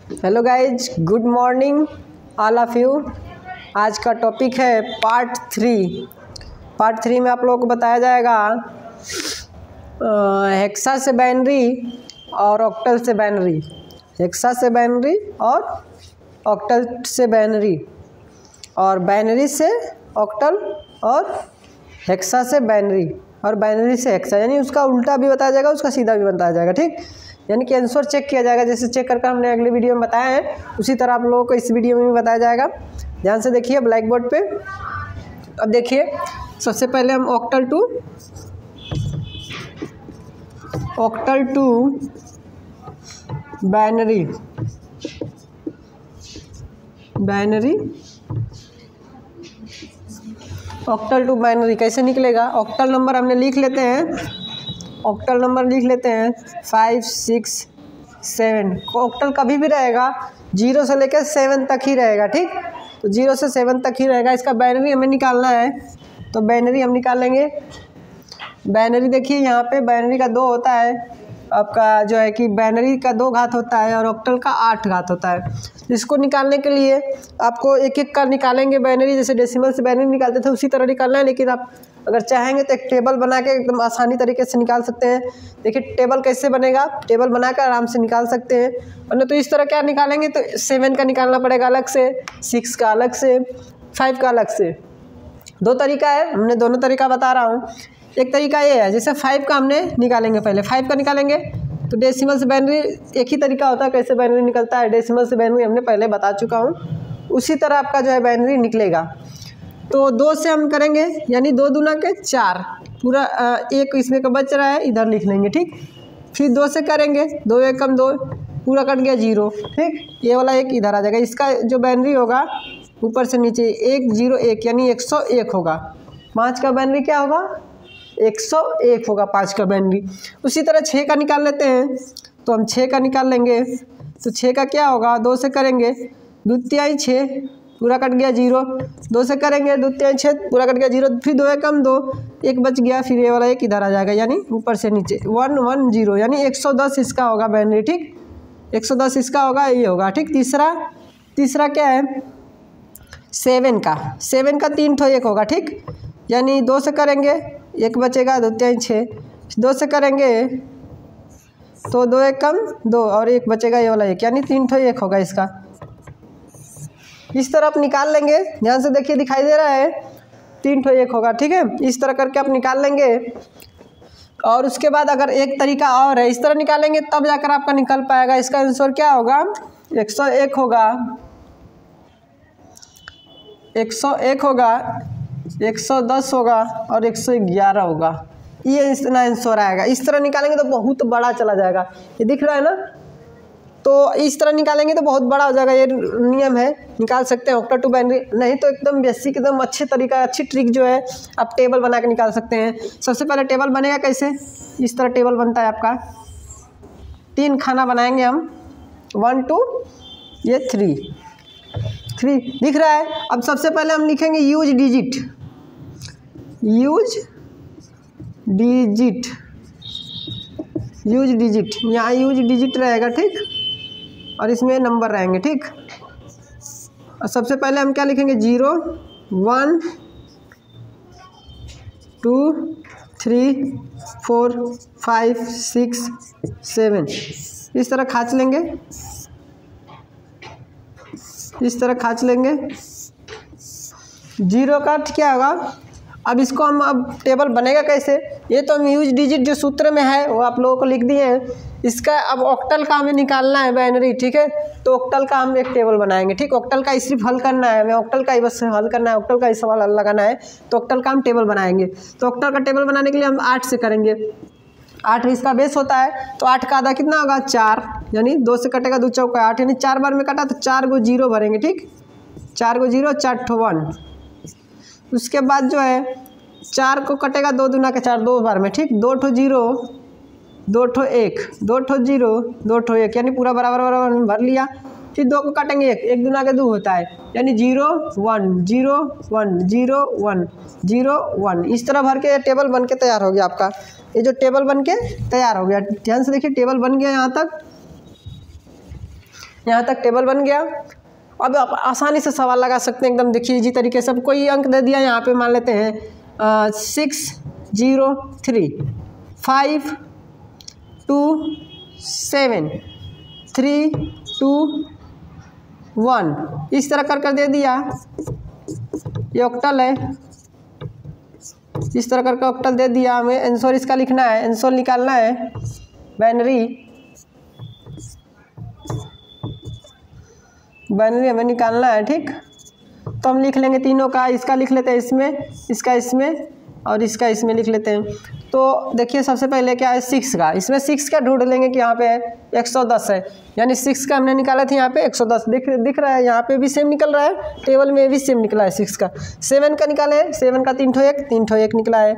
Hello guys, good morning all of you. आज का topic है पार्ट 3। पार्ट 3 में आप लोगों को बताया जाएगा हेक्सा से बाइनरी और ऑक्टल से बाइनरी, हेक्सा से बाइनरी और ऑक्टल से बाइनरी, और बाइनरी से ऑक्टल और हेक्सा से बाइनरी और बाइनरी से हेक्सा, यानी उसका उल्टा भी बताया जाएगा, उसका सीधा भी बताया जाएगा। ठीक, यानी कि आंसर चेक किया जाएगा, जैसे चेक करके हमने अगले वीडियो में बताया है उसी तरह आप लोगों को इस वीडियो में भी बताया जाएगा। ध्यान से देखिए ब्लैक बोर्ड पे। अब देखिए, सबसे पहले हम octal to binary octal to binary कैसे निकलेगा। ऑक्टल नंबर हमने लिख लेते हैं, ऑक्टल नंबर लिख लेते हैं 5, 6, 7। ऑक्टल कभी भी रहेगा 0 से लेकर 7 तक ही रहेगा। ठीक, तो 0 से 7 तक ही रहेगा। इसका बाइनरी हमें निकालना है, तो बाइनरी हम निकाल लेंगे। बाइनरी देखिए यहाँ पे बाइनरी का 2 होता है, आपका जो है कि बाइनरी का 2 घात होता है और ऑक्टल का 8 घात होता है। इसको निकालने के लिए आपको एक एक का निकालेंगे बाइनरी, जैसे डेसिमल से बाइनरी निकालते थे उसी तरह निकालना है, लेकिन आप अगर चाहेंगे तो एक टेबल बना के एकदम आसानी तरीके से निकाल सकते हैं। देखिए टेबल कैसे बनेगा, टेबल बनाकर आराम से निकाल सकते हैं। वरना तो इस तरह क्या निकालेंगे तो 7 का निकालना पड़ेगा अलग से, 6 का अलग से, 5 का अलग से। 2 तरीका है, हमने दोनों तरीका बता रहा हूँ। एक तरीका ये है, जैसे 5 का हमने निकालेंगे, पहले 5 का निकालेंगे तो डेसिमल से बाइनरी एक ही तरीका होता है कैसे बाइनरी निकलता है, डेसिमल से बाइनरी हमने पहले बता चुका हूँ, उसी तरह आपका जो है बाइनरी निकलेगा। तो 2 से हम करेंगे, यानी 2 दूना के 4, पूरा एक इसमें का बच रहा है, इधर लिख लेंगे। ठीक, फिर 2 से करेंगे, 2 एकम 2, पूरा कट गया 0। ठीक, ये वाला 1 इधर आ जाएगा। इसका जो बाइनरी होगा ऊपर से नीचे 1, 0, 1 यानी 101 होगा। 5 का बाइनरी क्या होगा, 101 होगा 5 का बाइनरी। उसी तरह 6 का निकाल लेते हैं, तो हम 6 का निकाल लेंगे, तो 6 का क्या होगा, 2 से करेंगे 2 तिहाई 6, पूरा कट गया 0। 2 से करेंगे 2 तिहाई 6, पूरा कट गया 0। फिर 2 एकम 2, 1 बच गया, फिर ये वाला 1 इधर आ जाएगा, यानी ऊपर से नीचे 110, यानी 110 इसका होगा बाइनरी। ठीक, 110 इसका होगा, ये होगा। ठीक, तीसरा क्या है 7 का 3 ठो 1 होगा। ठीक, यानी 2 से करेंगे 1 बचेगा, 2 तिहाई 6, 2 से करेंगे तो 2 एकम 2 और 1 बचेगा, ये वाला 1, यानी 3 ठो 1 होगा इसका। इस तरह आप निकाल लेंगे, ध्यान से देखिए दिखाई दे रहा है 3 ठो 1 होगा। ठीक है, इस तरह करके आप निकाल लेंगे। और उसके बाद अगर एक तरीका और है, इस तरह निकालेंगे तब जाकर आपका निकल पाएगा। इसका आंसर क्या होगा, 101 होगा, 101 होगा, 110 होगा और 111 होगा। ये इतना आंसर आएगा। इस तरह निकालेंगे तो बहुत बड़ा चला जाएगा, ये दिख रहा है ना। तो इस तरह निकालेंगे तो बहुत बड़ा हो जाएगा। ये नियम है, निकाल सकते हैं ऑक्टल टू बाइनरी। नहीं तो एकदम बेसिक, एकदम अच्छे तरीका, अच्छी ट्रिक जो है आप टेबल बना के निकाल सकते हैं। सबसे पहले टेबल बनेगा कैसे, इस तरह टेबल बनता है आपका। 3 खाना बनाएंगे हम, 1, 2, ये 3 दिख रहा है। अब सबसे पहले हम लिखेंगे यूज डिजिट, यहाँ यूज डिजिट रहेगा। ठीक, और इसमें नंबर रहेंगे। ठीक, और सबसे पहले हम क्या लिखेंगे 0, 1, 2, 3, 4, 5, 6, 7 इस तरह खाच लेंगे, इस तरह खाच लेंगे। 0 का क्या होगा, अब इसको हम अब टेबल बनेगा कैसे, ये तो हम यूज डिजिट जो सूत्र में है वो आप लोगों को लिख दिए हैं। इसका अब ऑक्टल का हमें निकालना है बाइनरी। ठीक है, तो ऑक्टल का हम एक टेबल बनाएंगे। ठीक, ऑक्टल का सिर्फ हल करना है, हमें ऑक्टल का ही बस हल करना है, ऑक्टल का ही सवाल लगाना है, तो ऑक्टल का हम टेबल बनाएंगे। तो ऑक्टल का टेबल बनाने के लिए हम 8 से करेंगे। 8 इसका बेस होता है, तो 8 का आधा कितना होगा 4, यानी 2 से कटेगा 2 चौका 8, यानी 4 बार में कटा तो 4 गो 0 भरेंगे। ठीक, 4 गो 0, 4 ठो 1। उसके बाद जो है 4 को कटेगा 2 दूना के 4, 2 बार में। ठीक, 2 ठो 0, 2 ठो 1, 2 ठो 0, 2 ठो 1, यानी पूरा बराबर भर लिया। फिर 2 को काटेंगे 1 दूना के 2 होता है, यानी 0, 1, 0, 1, 0, 1, 0, 1। इस तरह भर के ये टेबल बन के तैयार हो गया आपका। ये जो टेबल बन के तैयार हो गया, ध्यान से देखिए टेबल बन गया यहाँ तक। यहाँ तक टेबल बन गया। अब आप आसानी से सवाल लगा सकते हैं एकदम, देखिए इजी तरीके से। अब कोई अंक दे दिया यहाँ पे, मान लेते हैं 603 5 2 7 3 2 1 इस तरह कर दे दिया। ये ऑक्टल है, इस तरह करके ऑक्टल दे दिया। हमें आंसर इसका लिखना है, आंसर निकालना है बाइनरी हमें निकालना है, ठीक। तो हम लिख लेंगे तीनों का, इसका लिख लेते हैं इसमें, इसका इसमें और इसका इसमें लिख लेते हैं। तो देखिए सबसे पहले क्या है 6 का, इसमें 6 का ढूंढ लेंगे कि यहाँ पे है 110 है, यानी 6 का हमने निकाला था यहाँ पे 110 दिख रहा है, यहाँ पे भी सेम निकल रहा है, टेबल में भी सेम निकला है 6 का। 7 का निकाले, 7 का 3 ठो 1 निकला है।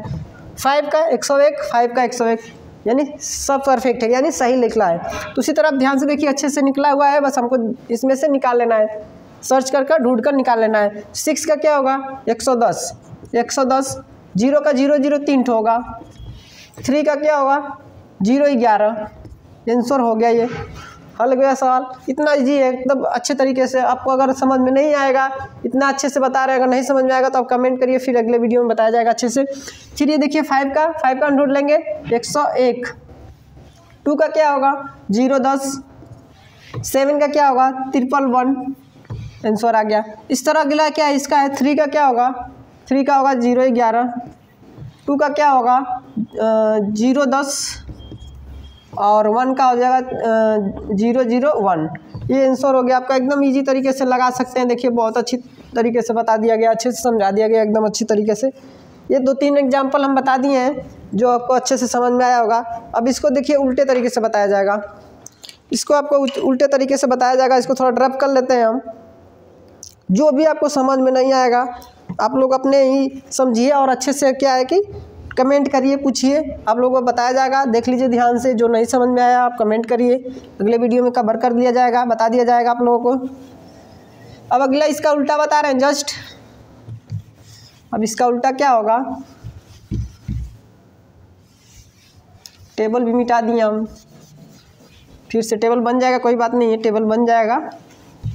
5 का 101, 5 का 101, यानी सब परफेक्ट है, यानी सही निकला है। तो उसी तरह ध्यान से देखिए, अच्छे से निकला हुआ है, बस हमको इसमें से निकाल लेना है, सर्च कर ढूंढ कर निकाल लेना है। 6 का क्या होगा 110, 0 का 0 0 3 ठो होगा। 3 का क्या होगा 0 11, आंसर हो गया, ये हल गया सवाल। इतना इजी है एकदम, अच्छे तरीके से। आपको अगर समझ में नहीं आएगा, इतना अच्छे से बता रहे, अगर नहीं समझ में आएगा तो आप कमेंट करिए, फिर अगले वीडियो में बताया जाएगा अच्छे से। फिर ये देखिए 5 का ढूंढ लेंगे 101। 2 का क्या होगा 0 10। 7 का क्या होगा 111, आंसर आ गया। इस तरह अगला क्या है इसका है 3 का क्या होगा 3 का होगा 0 11। 2 का क्या होगा 0 10 और 1 का हो जाएगा 0 0 1। ये आंसर हो गया आपका। एकदम इजी तरीके से लगा सकते हैं। देखिए बहुत अच्छी तरीके से बता दिया गया, अच्छे से समझा दिया गया एकदम अच्छी तरीके से। ये 2-3 एग्जाम्पल हम बता दिए हैं जो आपको अच्छे से समझ में आया होगा। अब इसको देखिए उल्टे तरीके से बताया जाएगा, इसको आपको उल्टे तरीके से बताया जाएगा। इसको थोड़ा ड्रॉप कर लेते हैं हम। जो भी आपको समझ में नहीं आएगा आप लोग अपने ही समझिए और अच्छे से क्या है कि कमेंट करिए, पूछिए, आप लोगों को बताया जाएगा। देख लीजिए ध्यान से, जो नहीं समझ में आया आप कमेंट करिए, अगले वीडियो में कवर कर दिया जाएगा, बता दिया जाएगा आप लोगों को। अब अगला इसका उल्टा बता रहे हैं जस्ट। अब इसका उल्टा क्या होगा, टेबल भी मिटा दिए हम, फिर से टेबल बन जाएगा, कोई बात नहीं है, टेबल बन जाएगा।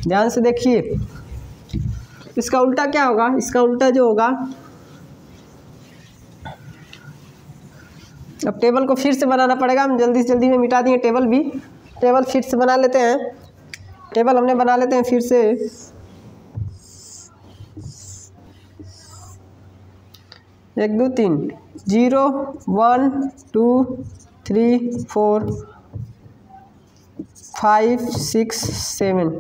ध्यान से देखिए इसका उल्टा क्या होगा। इसका उल्टा जो होगा, अब टेबल को फिर से बनाना पड़ेगा, हम जल्दी से जल्दी में मिटा दिए टेबल भी। टेबल फिर से बना लेते हैं, टेबल हमने बना लेते हैं फिर से। 1 2 3 0 1 2 3 4 5 6 7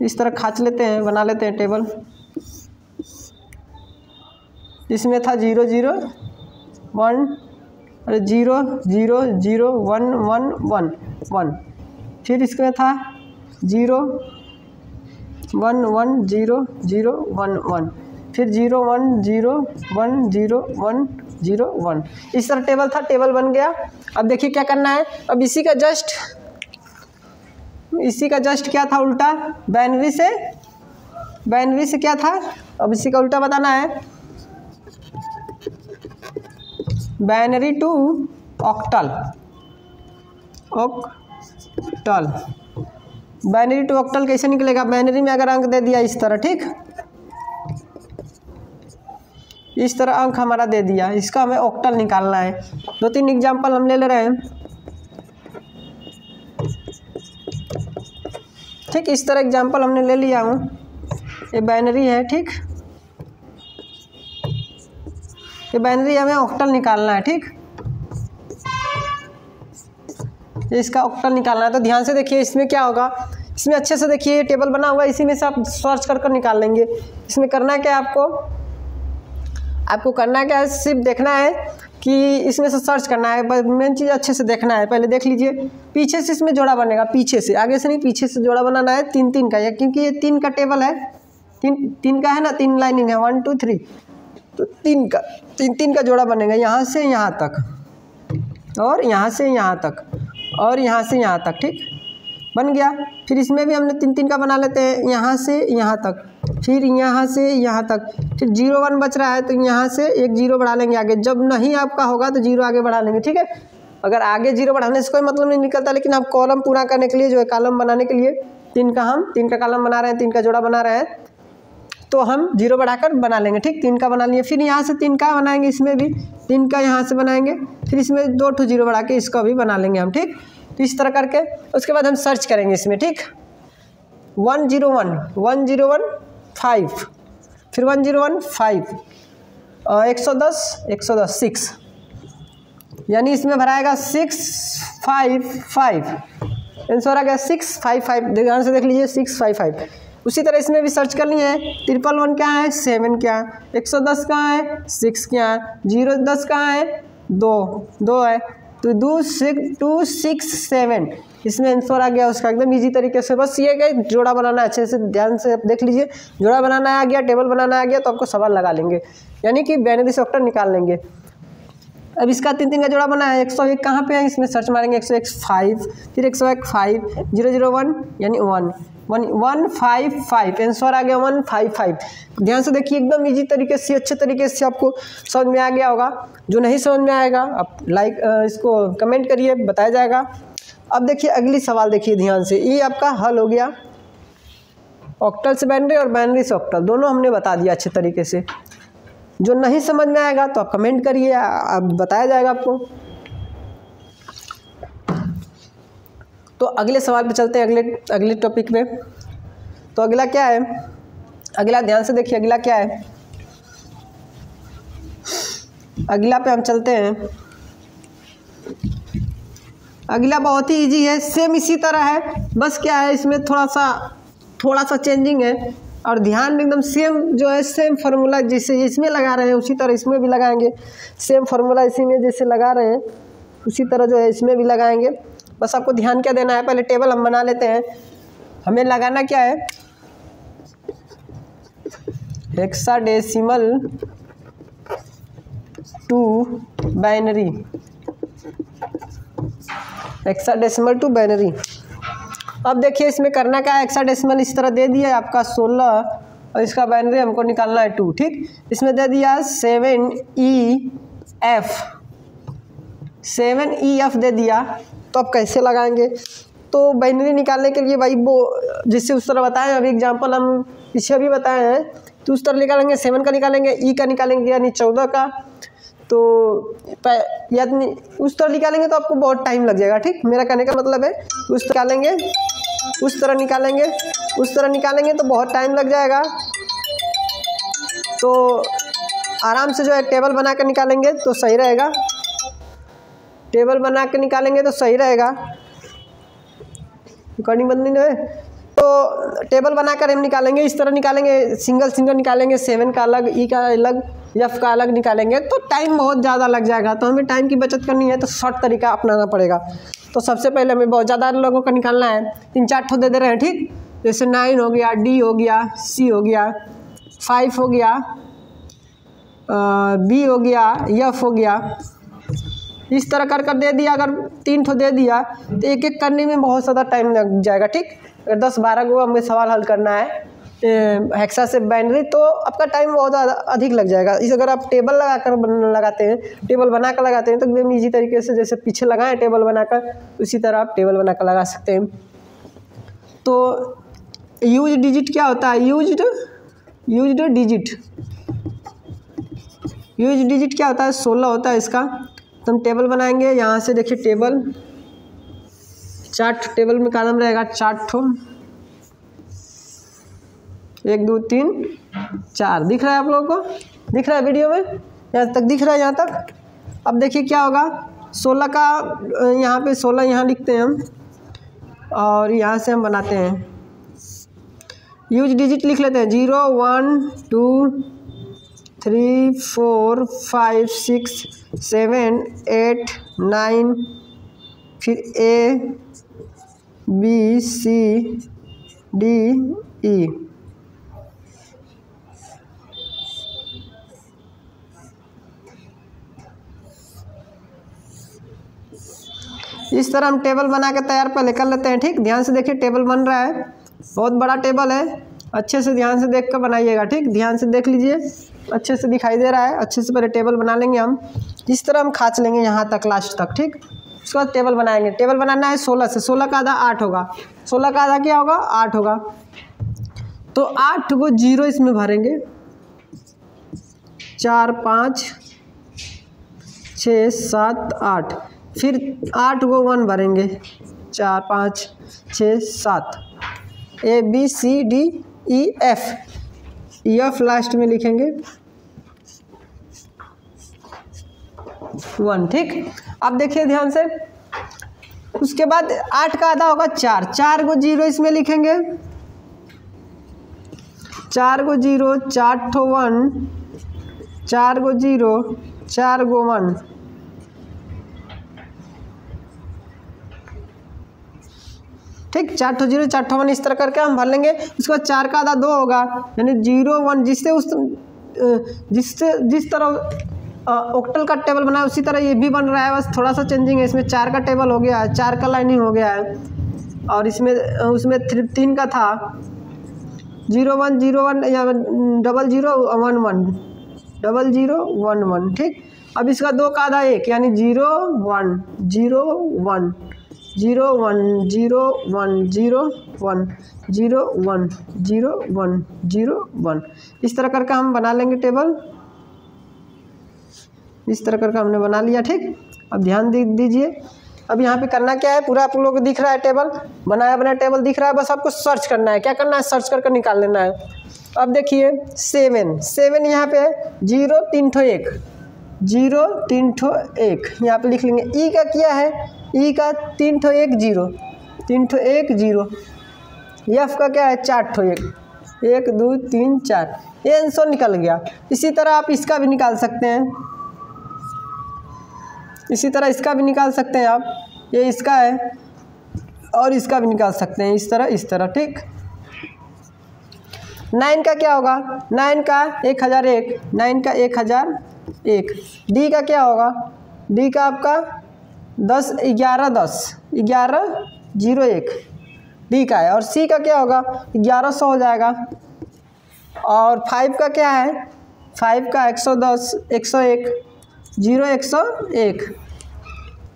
इस तरह खाच लेते हैं, बना लेते हैं टेबल। इसमें था 0 0 1 0 0 0 1 1 1 1। फिर इसमें था 0 1 1 0 0 1 1। फिर 0 1 0 1 0 1 0 1। इस तरह टेबल था, टेबल बन गया। अब देखिए क्या करना है, अब इसी का जस्ट क्या था उल्टा, बाइनरी से क्या था, अब इसी का उल्टा बताना है। Binary to octal, binary to octal कैसे निकलेगा। बाइनरी में अगर अंक दे दिया इस तरह, ठीक, इस तरह अंक हमारा दे दिया, इसका हमें ऑक्टल निकालना है। 2-3 एग्जाम्पल हम ले रहे हैं, ठीक। इस तरह एग्जाम्पल हमने ले लिया हूँ, ये बाइनरी है, ठीक। ये बाइनरी हमें ऑक्टल निकालना है, ठीक। इसका ऑक्टल निकालना है, तो ध्यान से देखिए इसमें क्या होगा। इसमें अच्छे से देखिए टेबल बना हुआ है, इसी में से आप सर्च कर निकाल लेंगे। इसमें करना क्या है आपको करना क्या है, सिर्फ देखना है कि इसमें से सर्च करना है। मेन चीज़ अच्छे से देखना है, पहले देख लीजिए। पीछे से इसमें जोड़ा बनेगा, पीछे से, आगे से नहीं, पीछे से जोड़ा बनाना है 3-3 का, क्योंकि ये 3 का टेबल है, 3 का है ना, 3 लाइनिंग है, 1 2 3, तो 3 का जोड़ा बनेगा। यहाँ से यहाँ तक और यहाँ से यहाँ तक और यहाँ से यहाँ तक, ठीक, बन गया। फिर इसमें भी हमने 3-3 का बना लेते हैं, यहाँ से यहाँ तक, फिर यहाँ से यहाँ तक। फिर 0 1 बच रहा है, तो यहाँ से एक 0 बढ़ा लेंगे आगे, जब नहीं आपका होगा तो 0 आगे बढ़ा लेंगे, ठीक है। अगर आगे 0 बढ़ाने से कोई मतलब नहीं निकलता, लेकिन आप कॉलम पूरा करने के लिए जो है कॉलम बनाने के लिए 3 का कॉलम बना रहे हैं, 3 का जोड़ा बना रहे हैं, तो हम 0 बढ़ाकर बना लेंगे। ठीक, 3 का बना लिए, फिर यहाँ से 3 का बनाएंगे, इसमें भी 3 का यहाँ से बनाएंगे, फिर इसमें 2 ठो 0 बढ़ा के इसका भी बना लेंगे हम। ठीक, तो इस तरह करके उसके बाद हम सर्च करेंगे इसमें। ठीक, 101 101 5, फिर 101 5, 110 110 6, यानी इसमें भराएगा 655, आंसर आ गया 655। ध्यान से देख लीजिए 655। उसी तरह इसमें भी सर्च कर लिए, 111 क्या है, 7 क्या है, 110 कहाँ है, 6 क्या है, 010 कहाँ है, 2 है, तो 2 6 7, इसमें आंसर आ गया उसका एकदम इजी तरीके से। बस ये कि जोड़ा बनाना अच्छे से ध्यान से देख लीजिए, जोड़ा बनाना आ गया, टेबल बनाना आ गया, तो आपको सवाल लगा लेंगे, यानी कि बाइनरी से ऑक्टल निकाल लेंगे। अब इसका 3 का जोड़ा बना है, 101 कहाँ पे है, इसमें सर्च मारेंगे 101 5, फिर 101 5, 001 यानी 155, आंसर आ गया 155। ध्यान से देखिए एकदम इजी तरीके से, अच्छे तरीके से आपको समझ में आ गया होगा। जो नहीं समझ में आएगा आप इसको कमेंट करिए, बताया जाएगा। अब देखिए अगली सवाल देखिए ध्यान से, ये आपका हल हो गया ऑक्टल से बाइनरी और बाइनरी से ऑक्टल, दोनों हमने बता दिया अच्छे तरीके से। जो नहीं समझ में आएगा तो आप कमेंट करिए, अब बताया जाएगा आपको। तो अगले सवाल पे चलते हैं, अगले टॉपिक पे। तो अगला क्या है, अगला ध्यान से देखिए, अगला क्या है, अगला पे हम चलते हैं। अगला बहुत ही इजी है, सेम इसी तरह है, बस क्या है इसमें थोड़ा सा चेंजिंग है, और ध्यान एकदम सेम जो है, सेम फार्मूला जैसे इसमें लगा रहे हैं उसी तरह इसमें भी लगाएंगे। सेम फार्मूला इसी में जैसे लगा रहे हैं उसी तरह जो है इसमें भी लगाएंगे। बस आपको ध्यान क्या देना है, पहले टेबल हम बना लेते हैं। हमें लगाना क्या है, hexadecimal to binary, hexadecimal to binary. अब देखिए इसमें करना क्या है, हेक्साडेसिमल इस तरह दे दिया है आपका 16, और इसका बाइनरी हमको निकालना है 2। ठीक, इसमें दे दिया 7EF दे दिया, तो अब कैसे लगाएंगे। तो बाइनरी निकालने के लिए भाई वो जिससे उस तरह बताएं, अभी एग्जांपल हम पीछे भी बताए हैं, तो उस तरह निकालेंगे, 7 का निकालेंगे, ई का निकालेंगे यानी 14 का, तो यानी उस तरह निकालेंगे तो आपको बहुत टाइम लग जाएगा। ठीक, मेरा कहने का मतलब है उस तरह निकालेंगे, उस तरह निकालेंगे तो बहुत टाइम लग जाएगा। तो आराम से जो है टेबल बना कर निकालेंगे तो सही रहेगा, टेबल बना के निकालेंगे तो सही रहेगा। रिकॉर्डिंग बंद नहीं है, तो टेबल बनाकर हम निकालेंगे, इस तरह निकालेंगे, सिंगल निकालेंगे, 7 का अलग, ई का अलग, एफ का अलग निकालेंगे, तो टाइम बहुत ज़्यादा लग जाएगा। तो हमें टाइम की बचत करनी है तो शॉर्ट तरीका अपनाना पड़ेगा। तो सबसे पहले हमें बहुत ज़्यादा लोगों का निकालना है, 3-4 ठो दे रहे हैं। ठीक, जैसे 9 हो गया, डी हो गया, सी हो गया, 5 हो गया, बी हो गया, एफ हो गया, इस तरह कर दे दिया। अगर 3 ठो दे दिया तो एक एक करने में बहुत ज़्यादा टाइम लग जाएगा। ठीक, अगर 10-12 को हमें सवाल हल करना है हेक्सा से बाइनरी, तो आपका टाइम बहुत अधिक लग जाएगा। इस अगर आप टेबल लगाते हैं, टेबल बनाकर लगाते हैं, तो एकदम ईजी तरीके से जैसे पीछे लगाएं टेबल बनाकर, उसी तरह आप टेबल बनाकर लगा सकते हैं। तो यूज डिजिट क्या होता है, यूज्ड डिजिट क्या होता है, 16 होता है इसका। तो हम टेबल बनाएंगे, यहाँ से देखिए टेबल 4 टेबल में कॉलम रहेगा, 4 ठो, 1 2 3 4 दिख रहा है आप लोगों को, दिख रहा है वीडियो में, यहाँ तक दिख रहा है यहाँ तक। अब देखिए क्या होगा, 16 का यहाँ पे 16 यहाँ लिखते हैं हम, और यहाँ से हम बनाते हैं यूज डिजिट लिख लेते हैं, 0 1 2 3 4 5 6 7 8 9, फिर A B C D E। इस तरह हम टेबल बना के तैयार पहले कर लेते हैं। ठीक, ध्यान से देखिए टेबल बन रहा है, बहुत बड़ा टेबल है, अच्छे से ध्यान से देख कर बनाइएगा। ठीक, ध्यान से देख लीजिए, अच्छे से दिखाई दे रहा है। अच्छे से पहले टेबल बना लेंगे हम, इस तरह हम खींच लेंगे यहाँ तक लास्ट तक। ठीक, उसके बाद टेबल बनाएंगे। टेबल बनाना है 16 से, 16 का आधा 8 होगा, 16 का आधा क्या होगा 8 होगा। तो 8 को 0 इसमें भरेंगे, 4 5 6 7 8, फिर 8 को 1 भरेंगे, 4 5 6 7, ABCDEF, EF लास्ट में लिखेंगे 1, ठीक। अब देखिए ध्यान से, उसके बाद 8 का आधा होगा 4, 4 को 0 इसमें लिखेंगे, 4 को 0, 4 ठो 1, 4 को 0, 4 को 1, ठीक। 4 ठो 0, 4 ठो 1 इस तरह करके हम भर लेंगे। उसके बाद 4 का आधा 2 होगा, यानी 0 1, जिस तरह ऑक्टल का टेबल बना है उसी तरह ये भी बन रहा है, बस थोड़ा सा चेंजिंग है। इसमें 4 का टेबल हो गया है, 4 का लाइनिंग हो गया है, और इसमें उसमें 3 का था, 0 1 0 1 या 0 0 1 1 0 0 1 1, ठीक। अब इसका 2 का आधा 1, यानी 0 1 0 1 0 1 0 1 0 1 0 1 0 1 0 1, इस तरह करके हम बना लेंगे टेबल। इस तरह करके हमने बना लिया, ठीक। अब ध्यान दीजिए, अब यहाँ पे करना क्या है, पूरा आप लोगों को दिख रहा है टेबल, बनाया बनाया टेबल दिख रहा है, बस आपको सर्च करना है। क्या करना है, सर्च करके निकाल लेना है। अब देखिए 7 यहाँ पे है, 0 3 ठो 1, 0 3 ठो 1 यहाँ पे लिख लेंगे। ई का क्या है, ई का 3 ठो 1 0, 3 ठो 1 0। एफ का क्या है, 4 ठो 1, 1 2 3 4, ये आंसर निकल गया। इसी तरह आप इसका भी निकाल सकते हैं, इसी तरह इसका भी निकाल सकते हैं आप, ये इसका है, और इसका भी निकाल सकते हैं इस तरह, ठीक। 9 का क्या होगा, 9 का 1001, 9 का 1001। डी का क्या होगा, डी का आपका 10 11 10 11 01 डी का है। और सी का क्या होगा, 1100 हो जाएगा। और 5 का क्या है, 5 का 110 101 0 101,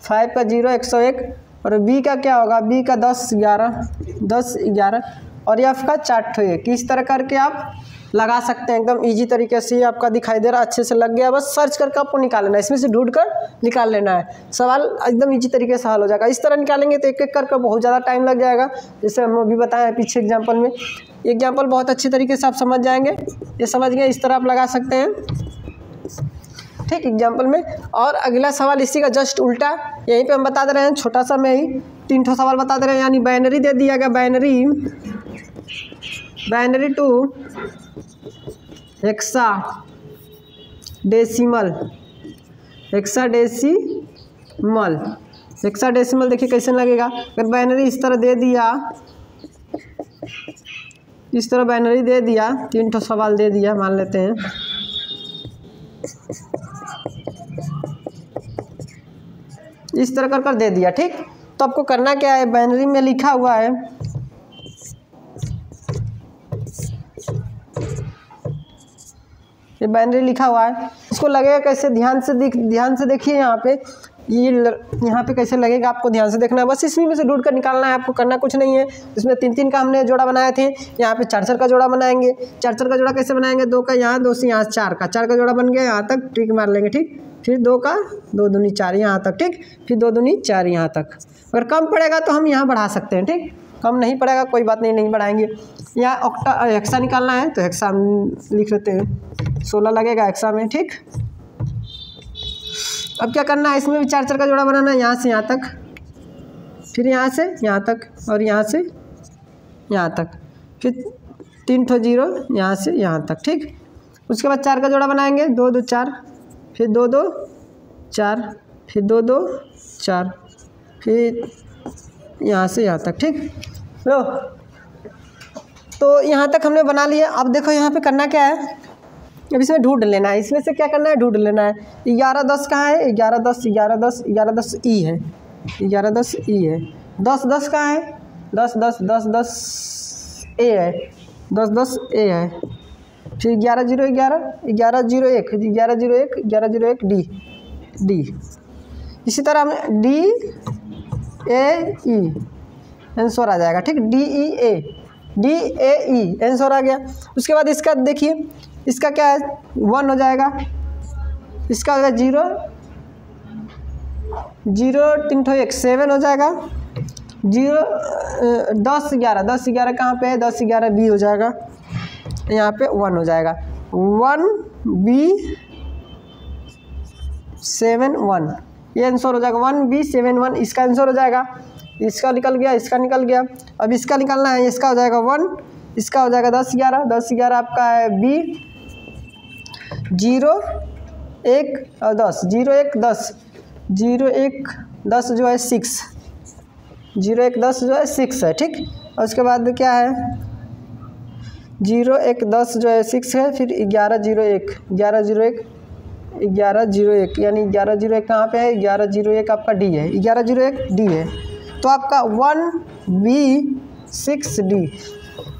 5 का 0 101। और बी का क्या होगा, बी का 10 11 और एफ का 4 ठो 1। इस तरह करके आप लगा सकते हैं, एकदम इजी तरीके से आपका दिखाई दे रहा, अच्छे से लग गया। बस सर्च करके आपको निकाल लेना है, इसमें से ढूंढ कर निकाल लेना है, सवाल एकदम इजी तरीके से हल हो जाएगा। इस तरह निकालेंगे तो एक एक करके बहुत ज़्यादा टाइम लग जाएगा, जैसे हम अभी बताएं पीछे एग्जाम्पल में। एग्जाम्पल बहुत अच्छे तरीके से आप समझ जाएंगे, ये समझ गए, इस तरह आप लगा सकते हैं, ठीक, एग्जाम्पल में। और अगला सवाल इसी का जस्ट उल्टा, यहीं पे हम बता दे रहे हैं, छोटा सा में ही 3 ठो सवाल बता दे रहे हैं। यानी बाइनरी दे दिया गया, बाइनरी टू हेक्साडेसिमल देखिए कैसे लगेगा। अगर बाइनरी इस तरह दे दिया, इस तरह बाइनरी दे दिया, 3 ठो सवाल दे दिया मान लेते हैं, इस तरह कर दे दिया, ठीक। तो आपको करना क्या है, बाइनरी में लिखा हुआ है, ये बाइनरी लिखा हुआ है, इसको लगेगा कैसे, ध्यान से देखिए यहाँ पे, यहाँ पे कैसे लगेगा आपको ध्यान से देखना है। बस इसी में से ढूंढ कर निकालना है, आपको करना कुछ नहीं है। इसमें 3-3 का हमने जोड़ा बनाए थे, यहाँ पे 4-4 का जोड़ा बनाएंगे। 4-4 का जोड़ा कैसे बनाएंगे, 2 का यहाँ, 2 से यहाँ, 4 का जोड़ा बन गया, यहाँ तक टिक मार लेंगे, ठीक। फिर 2 का 2 दूनी 4 यहाँ तक, ठीक। फिर 2 दूनी 4 यहाँ तक। अगर कम पड़ेगा तो हम यहाँ बढ़ा सकते हैं, ठीक। कम नहीं पड़ेगा कोई बात नहीं, नहीं बढ़ाएंगे। यहाँ हेक्सा निकालना है तो हेक्सा लिख लेते हैं, 16 लगेगा हेक्सा में, ठीक। अब क्या करना है, इसमें भी 4-4 का जोड़ा बनाना है, यहाँ से यहाँ तक, फिर यहाँ से यहाँ तक, और यहाँ से यहाँ तक, फिर 3 ठो 0 यहाँ से यहाँ तक, ठीक। उसके बाद 4 का जोड़ा बनाएंगे, 2 2 4, फिर 2 2 4, फिर 2 2 4, फिर यहाँ से यहाँ तक, ठीक। लो, तो यहाँ तक हमने बना लिया। अब देखो यहाँ पे करना क्या है, अब इसमें ढूंढ लेना है, इसमें से क्या करना है, ढूंढ लेना है। 11 10 कहाँ है, 11 10 11 10 11 10 ई है, 11 10 ई है। 10 10 कहाँ है, 10 10 10 10 ए है, 10 10 ए है। फिर 11 0 11 11 0 1 11 0 1 11 0 1 डी डी इसी तरह हम DAE आंसर आ जाएगा, ठीक, DAE आंसर आ गया। उसके बाद इसका देखिए, इसका क्या है 1 हो जाएगा, इसका होगा 0 0 3 तो 1 7 हो जाएगा, 0 10 11 कहाँ पे है, 10 11 B हो जाएगा, यहाँ पे 1 हो जाएगा, 1 B 7 1 ये आंसर हो जाएगा, 1 B 7 1 इसका आंसर हो जाएगा। इसका निकल गया, इसका निकल गया, अब इसका निकालना है, इसका हो जाएगा 1, इसका हो जाएगा 10 11 आपका है B 0 1 और 10 0 1 10 0 1 10 जो है 6 0 1 10 जो है 6 है, ठीक। और उसके बाद क्या है 0 1 10 जो है 6 है, फिर 11 0 1 11 0 1 11 0 1 यानी 11 0 1 कहाँ पे है, 11 0 1 आपका D है, 11 0 1 D है। तो आपका 1 B 6 D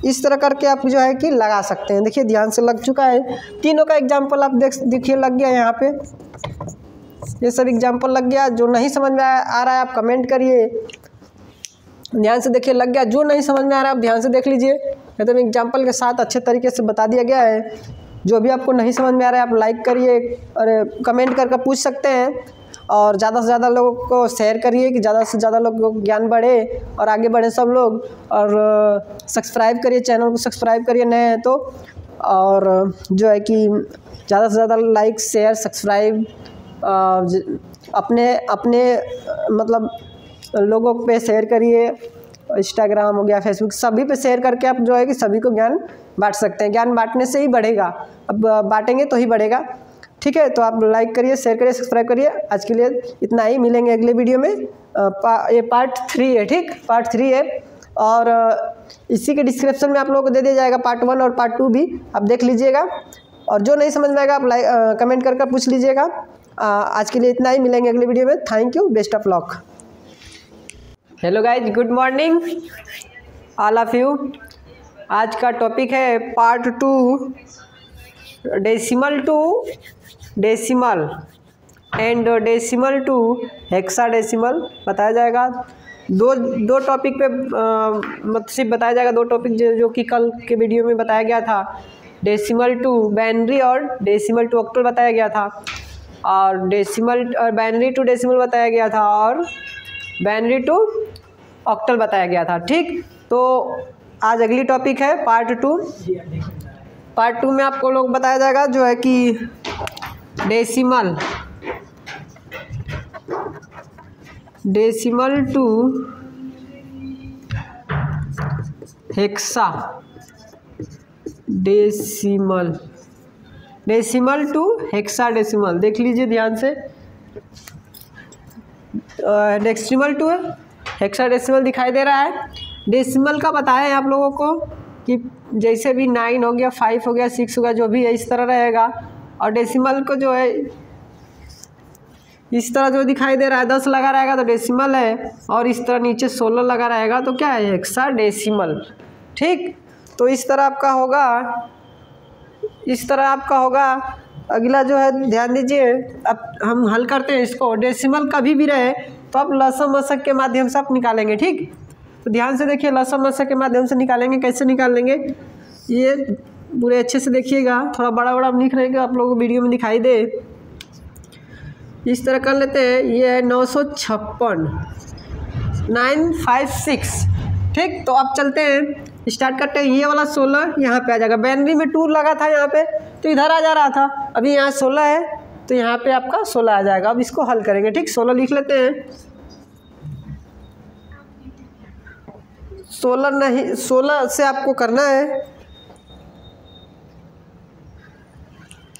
इस तरह करके आप जो है कि लगा सकते हैं। देखिए ध्यान से लग चुका है, तीनों का एग्जाम्पल आप देखिए लग गया यहाँ पे, ये सब एग्जाम्पल लग गया। जो नहीं समझ में आ रहा है आप कमेंट करिए, ध्यान से देखिए लग गया। जो नहीं समझ में आ रहा है आप ध्यान से देख लीजिए, एकदम एग्जाम्पल के साथ अच्छे तरीके से बता दिया गया है। जो भी आपको नहीं समझ में आ रहा है आप लाइक करिए और कमेंट करके पूछ सकते हैं, और ज़्यादा से ज़्यादा लोगों को शेयर करिए कि ज़्यादा से ज़्यादा लोगों को ज्ञान बढ़े और आगे बढ़े सब लोग। और सब्सक्राइब करिए, चैनल को सब्सक्राइब करिए नए हैं तो, और जो है कि ज़्यादा से ज़्यादा लाइक शेयर सब्सक्राइब अपने मतलब लोगों पे शेयर करिए, इंस्टाग्राम हो गया, फेसबुक, सभी पे शेयर करके आप जो है कि सभी को ज्ञान बांट सकते हैं। ज्ञान बांटने से ही बढ़ेगा, अब बांटेंगे तो ही बढ़ेगा, ठीक है। तो आप लाइक करिए, शेयर करिए, सब्सक्राइब करिए। आज के लिए इतना ही, मिलेंगे अगले वीडियो में। ये पार्ट 3 है, ठीक, पार्ट 3 है, और इसी के डिस्क्रिप्शन में आप लोगों को दे दिया जाएगा पार्ट 1 और पार्ट 2 भी, आप देख लीजिएगा। और जो नहीं समझ में आएगा आप कमेंट करके पूछ लीजिएगा। आज के लिए इतना ही, मिलेंगे अगले वीडियो में। Thank you, best of luck. Hello guys, good morning all of you. आज का टॉपिक है part 2, decimal to decimal and decimal to hexadecimal बताया जाएगा। दो टॉपिक पे मतलब सिर्फ बताया जाएगा, 2 टॉपिक जो कि कल के वीडियो में बताया गया था। डेसिमल टू बाइनरी और डेसिमल टू ऑक्टल बताया गया था, और बाइनरी टू डेसिमल बताया गया था, और बाइनरी टू ऑक्टल बताया गया था, ठीक। तो आज अगली टॉपिक है पार्ट 2। पार्ट 2 में आपको लोग बताया जाएगा जो है कि decimal to hexa decimal to hexadecimal देख लीजिए ध्यान से। डेसिमल टू हेक्साडेसिमल दिखाई दे रहा है। डेसिमल का बताया है आप लोगों को कि जैसे भी 9 हो गया, 5 हो गया, 6 हो गया, जो भी है इस तरह रहेगा। और डेसिमल को जो है इस तरह जो दिखाई दे रहा है 10 लगा रहेगा तो डेसिमल है, और इस तरह नीचे 16 लगा रहेगा तो क्या है, हेक्साडेसिमल, ठीक। तो इस तरह आपका होगा। अगला जो है ध्यान दीजिए, अब हम हल करते हैं इसको। डेसिमल कभी भी रहे तो आप लसम मशक के माध्यम से आप निकालेंगे, ठीक। तो ध्यान से देखिए, लसम मशक के माध्यम से निकालेंगे। कैसे निकालेंगे ये पूरे अच्छे से देखिएगा, थोड़ा बड़ा बड़ा लिख रहेगा आप लोगों को वीडियो में दिखाई दे। इस तरह कर लेते हैं, ये है 956 956, ठीक। तो अब चलते हैं, स्टार्ट करते हैं। ये वाला 16 यहाँ पे आ जाएगा। बाइनरी में 2 लगा था यहाँ पे तो इधर आ जा रहा था, अभी यहाँ 16 है तो यहाँ पे आपका 16 आ जाएगा। अब इसको हल करेंगे, ठीक। 16 लिख लेते हैं। 16 से आपको करना है,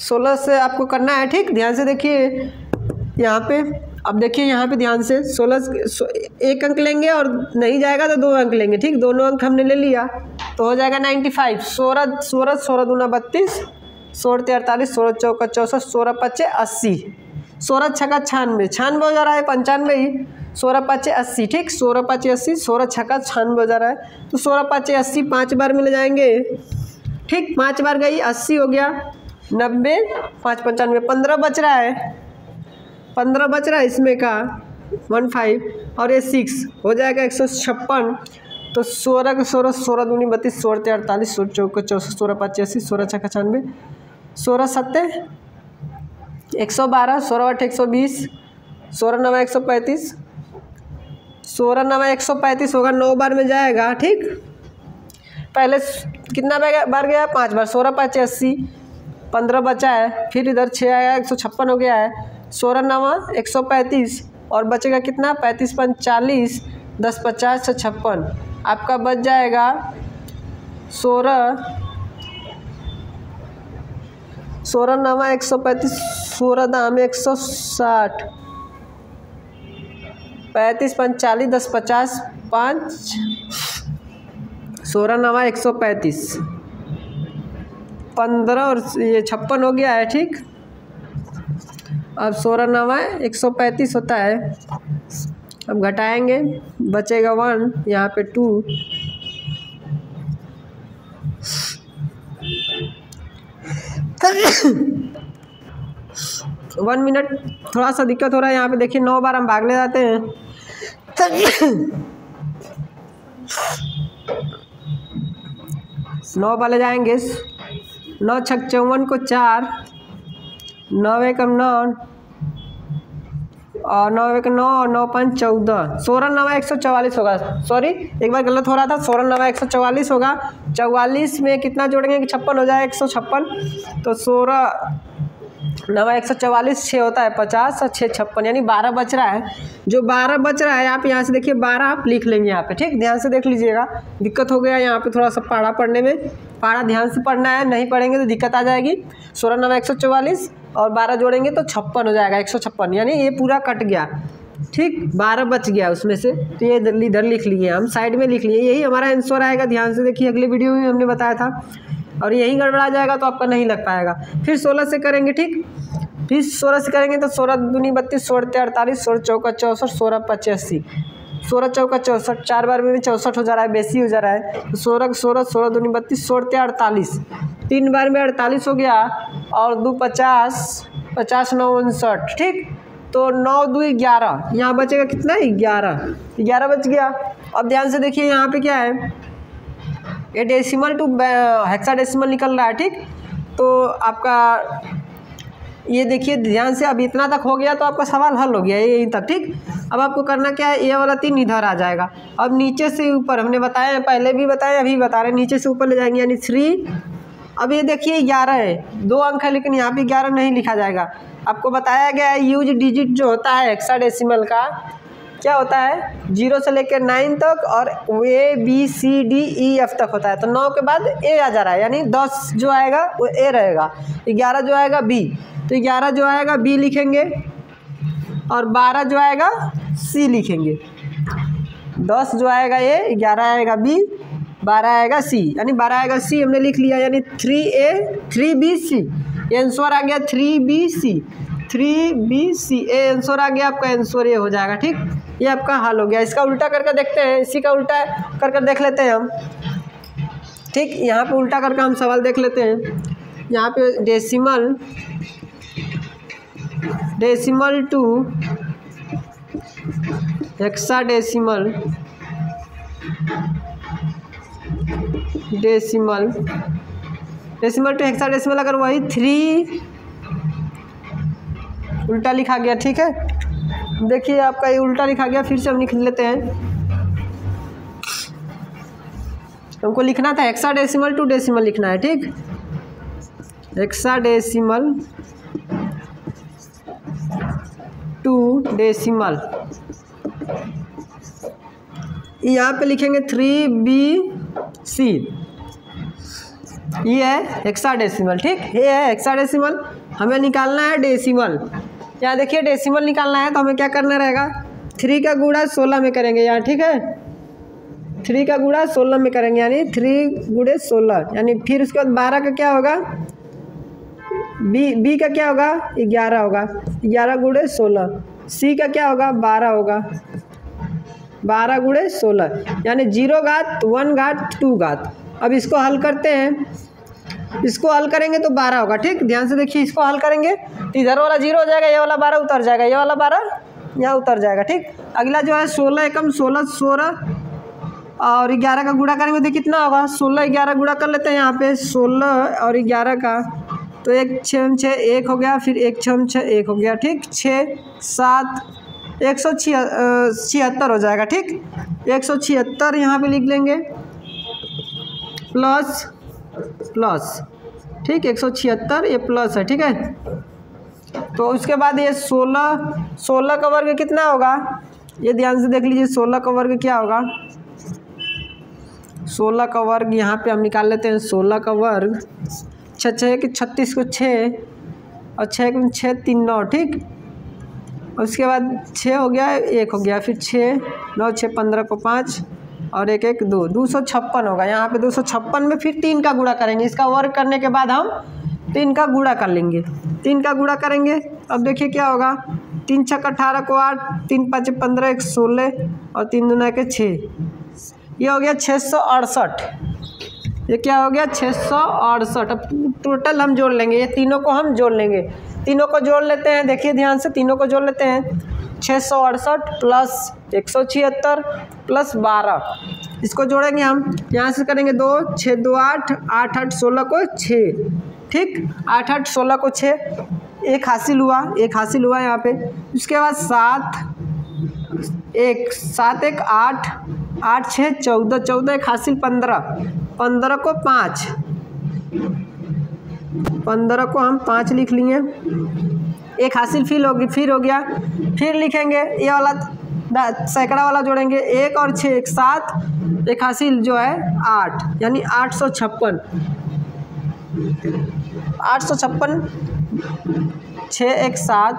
16 से आपको करना है, ठीक। ध्यान से देखिए यहाँ पे, अब देखिए यहाँ पे ध्यान से 16 1 अंक लेंगे और नहीं जाएगा तो 2 अंक लेंगे, ठीक। दोनों अंक हमने ले लिया तो हो जाएगा 95। 16 दूना 32, 16 48, 16 चौका 64, 16 पच्चे 80, 16 छक्का 96 हो जा रहा है, 95 ही, 16 पाँचे 80, ठीक। 16 पाँचे 80, 16 छक्का 96 हो जा रहा है तो 16 पाँचे 80 5 बार मिल जाएंगे, ठीक। 5 बार गई 80 हो गया, 90 5 95 15 बच रहा है, 15 बच रहा है इसमें का 15 और ये 6 हो जाएगा 156। तो 16 के 16, 16 दूनी 32, 16 ते 48, 16 चौके 64, 16 85, 16 छक्का 96, 16 सत्ते 112, 16 8 120, 16 9 135, 16 9 135 होगा, 9 बार में जाएगा। ठीक, पहले कितना बार गया? 5 बार। 16 5 80, 15 बचा है, फिर इधर 6 आया, 156 हो गया है। 16 9 135 और बचेगा कितना? 35 5 40, 10 50 56, आपका बच जाएगा 16 9 135, 16 दाम 160, 35 5 40, 10 50 5, 16 9 135, 15 और ये 56 हो गया है। ठीक, अब 16 9 135 होता है, अब घटाएंगे, बचेगा 1, यहाँ पे 2, वन मिनट थोड़ा सा दिक्कत हो रहा है यहाँ पे। देखिए 9 बार हम भागने जाते हैं। 9 वाले जाएंगे, 9 छक 54 को 4, 9 एक 9 और 9 एक 9 और 9 5 14, 16 9 144 होगा। सॉरी, एक बार गलत हो रहा था, 16 9 144 होगा। 44 में कितना जोड़ेंगे कि 56 हो जाए, 156। तो 16 9 144, 6 होता है 50 और 6 56, यानी 12 बच रहा है। जो 12 बच रहा है आप यहाँ से देखिए, 12 आप लिख लेंगे यहाँ पे। ठीक, ध्यान से देख लीजिएगा, दिक्कत हो गया यहाँ पे थोड़ा सा पढ़ा पढ़ने में, पढ़ा ध्यान से पढ़ना है, नहीं पढ़ेंगे तो दिक्कत आ जाएगी। 16 9 144 और 12 जोड़ेंगे तो 56 हो जाएगा, 156, यानी ये पूरा कट गया। ठीक, 12 बच गया उसमें से, तो ये इधर लिख लिए, हम साइड में लिख लिए, यही हमारा आंसर आएगा। ध्यान से देखिए, अगले वीडियो में हमने बताया था, और यही गड़बड़ा जाएगा तो आपका नहीं लग पाएगा। फिर 16 से करेंगे। ठीक, फिर 16 से करेंगे तो 16 दूनी 32, 16 ते 48, 16 चौका 64, 16 85, 16 चौका 64, 4 बार में भी 64 हो जा रहा है, बेसी हो जा रहा है। तो 16 16, 16 दूनी 32, 16 ते 48, 3 बार में 48 हो गया, और 2 50, 50 9 59। ठीक, तो 9 2 11, यहाँ बचेगा कितना? 11 बच गया। अब ध्यान से देखिए यहाँ पे क्या है, ये डेसिमल टू हेक्साडेसिमल निकल रहा है। ठीक, तो आपका ये देखिए ध्यान से, अब इतना तक हो गया तो आपका सवाल हल हो गया यहीं तक। ठीक, अब आपको करना क्या है, ये वाला 3 इधर आ जाएगा। अब नीचे से ऊपर हमने बताया, पहले भी बताया, अभी बता रहे हैं, नीचे से ऊपर ले जाएंगे, यानी 3। अब ये देखिए 11 है, 2 अंक है, लेकिन यहाँ पे 11 नहीं लिखा जाएगा। आपको बताया गया है यूज डिजिट जो होता है हेक्साडेसिमल का, क्या होता है, 0 से लेकर 9 तक, और A B C D E F तक होता है। तो 9 के बाद A आ जा रहा है, यानी 10 जो आएगा वो A रहेगा, 11 जो आएगा B, तो 11 जो आएगा B लिखेंगे, और 12 जो आएगा C लिखेंगे। 10 जो आएगा A, 11 आएगा B, 12 आएगा C, यानी 12 आएगा C हमने लिख लिया, यानी 3A 3BC, ये आंसर आ गया 3BC, 3BC, ये आंसर आ गया आपका, आंसर ये हो जाएगा। ठीक, ये आपका हल हो गया। इसका उल्टा करके देखते हैं, इसी का उल्टा करके देख लेते हैं हम। ठीक, यहाँ पे उल्टा करके हम सवाल देख लेते हैं। यहाँ पे decimal to hexadecimal, decimal to hexadecimal, अगर वही 3 उल्टा लिखा गया। ठीक है, देखिए आपका ये उल्टा लिखा गया, फिर से हम लिख लेते हैं। हमको लिखना था हेक्साडेसिमल टू डेसिमल लिखना है। ठीक, हेक्साडेसिमल टू डेसिमल, यहाँ पे लिखेंगे 3BC, ये है हेक्साडेसिमल। ठीक, ये है हेक्साडेसिमल, हमें निकालना है डेसिमल। यहाँ देखिए डेसिमल निकालना है तो हमें क्या करना रहेगा, 3 का गुणा 16 में करेंगे यहाँ। ठीक है, 3 का गुणा 16 में करेंगे, यानी 3 गुणे 16, यानी फिर उसके बाद 12 का क्या होगा, बी का क्या होगा, 11 होगा, 11 गुणे 16। C का क्या होगा, 12 होगा, 12 गुणे 16, यानी 0 घात 1 घात 2 घात। अब इसको हल करते हैं, इसको हल करेंगे तो 12 होगा। ठीक, ध्यान से देखिए, इसको हल करेंगे तो इधर वाला 0 हो जाएगा, ये वाला 12 उतर जाएगा, ये वाला 12 यहाँ उतर जाएगा। ठीक, अगला जो है 16 एकम 16 16 और 11 का गुणा करेंगे तो कितना होगा, 16 11 गुणा कर लेते हैं यहाँ पे 16 और 11 का, तो 1 6 6 1 हो गया, फिर 1 6 6 1 हो गया। ठीक, 6 7 176 हो जाएगा। ठीक, 176 यहाँ पे लिख लेंगे प्लस प्लस। ठीक, 176 ये प्लस है। ठीक है, तो उसके बाद ये 16 का वर्ग कितना होगा, ये ध्यान से देख लीजिए, 16 का वर्ग क्या होगा, 16 का वर्ग यहाँ पे हम निकाल लेते हैं। 16 का वर्ग 6 6 के 36 को 6 और 6 को 6 3 9। ठीक, उसके बाद 6 हो गया, 1 हो गया, फिर 6 9 6 15 को 5 और 1 1 2 256 होगा। यहाँ पे 256 में फिर 3 का गुणा करेंगे, इसका वर्ग करने के बाद हम 3 का गुणा कर लेंगे, 3 का गुणा करेंगे। अब देखिए क्या होगा, 3 6 18 को 8 3 5 15 1 16 और 3 दूना के 6, ये हो गया 668। ये क्या हो गया 668। अब टोटल हम जोड़ लेंगे, ये तीनों को हम जोड़ लेंगे, तीनों को जोड़ लेते हैं। देखिए ध्यान से, तीनों को जोड़ लेते हैं, 668 प्लस 176 प्लस 12, इसको जोड़ेंगे हम, यहाँ से करेंगे 2 6 2 8 8 8 16 को 6। ठीक, 8 8 16 को 6, एक हासिल हुआ, एक हासिल हुआ यहाँ पे। उसके बाद 7 1 7 1 8 8 6 14 14 एक हासिल 15 15 को 5, 15 को हम 5 लिख लिए, एक हासिल फिर हो गया, फिर लिखेंगे ये वाला सैकड़ा वाला जोड़ेंगे, 1 और 6 एक 7 एक हासिल जो है 8, यानी 856 856 6 1 7,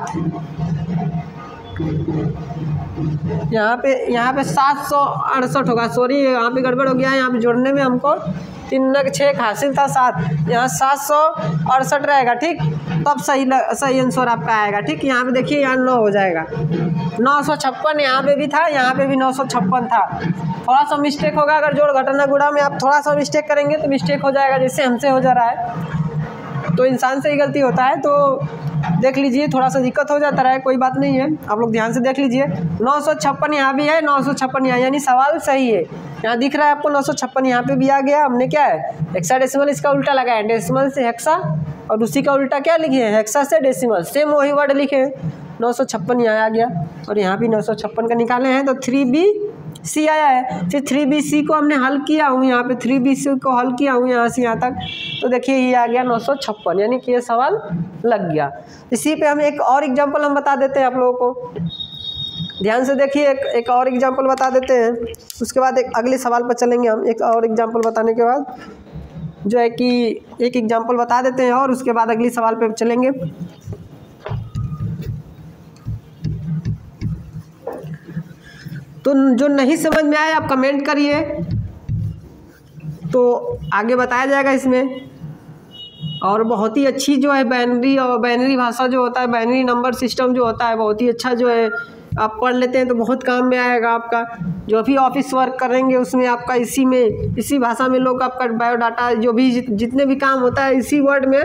यहाँ पे 768 होगा। सॉरी, यहाँ पे गड़बड़ हो गया है, यहाँ पे जोड़ने में हमको 3 6 हासिल था 7, यहाँ 768 रहेगा। ठीक, तब सही आंसर आपका आएगा। ठीक, यहाँ पे देखिए, यहाँ 9 हो जाएगा, 956 यहाँ पे भी था, यहाँ पे भी 956 था। थोड़ा सा मिस्टेक होगा, अगर जोड़ घटाना गुणा में आप थोड़ा सा मिस्टेक करेंगे तो मिस्टेक हो जाएगा, जैसे हमसे हो जा रहा है, तो इंसान से ही गलती होता है, तो देख लीजिए, थोड़ा सा दिक्कत हो जाता है, कोई बात नहीं है, आप लोग ध्यान से देख लीजिए। 956 यहाँ भी है, 956 यहाँ, यानी सवाल सही है। यहाँ दिख रहा है आपको 956 यहाँ पे भी आ गया। हमने क्या है, हेक्साडेसिमल इसका उल्टा लगाया है, डेसिमल से हेक्सा, और उसी का उल्टा क्या लिखे हैं, हेक्सा से डेसिमल, सेम वही वर्ड लिखे हैं। 956 यहाँ आ गया, और यहाँ भी 956 का निकाले हैं, तो 3BC आया है। फिर 3BC को हमने हल किया हूँ, यहाँ पे 3BC को हल किया हूँ यहाँ से यहाँ तक, तो देखिए ये आ गया 956, यानी कि ये सवाल लग गया। इसी पे हम एक और एग्जांपल हम बता देते हैं आप लोगों को, ध्यान से देखिए, एक और एग्जांपल बता देते हैं, उसके बाद एक अगले सवाल पर चलेंगे हम। एक और एग्जांपल बताने के बाद जो है कि एक एग्जांपल बता देते हैं, और उसके बाद अगले सवाल पे चलेंगे। तो जो नहीं समझ में आए आप कमेंट करिए, तो आगे बताया जाएगा इसमें। और बहुत ही अच्छी जो है बाइनरी और बाइनरी भाषा जो होता है, बाइनरी नंबर सिस्टम जो होता है, बहुत ही अच्छा जो है, आप पढ़ लेते हैं तो बहुत काम में आएगा आपका। जो भी ऑफिस वर्क करेंगे उसमें आपका इसी भाषा में लोग आपका बायोडाटा, जो भी जितने भी काम होता है इसी वर्ड में,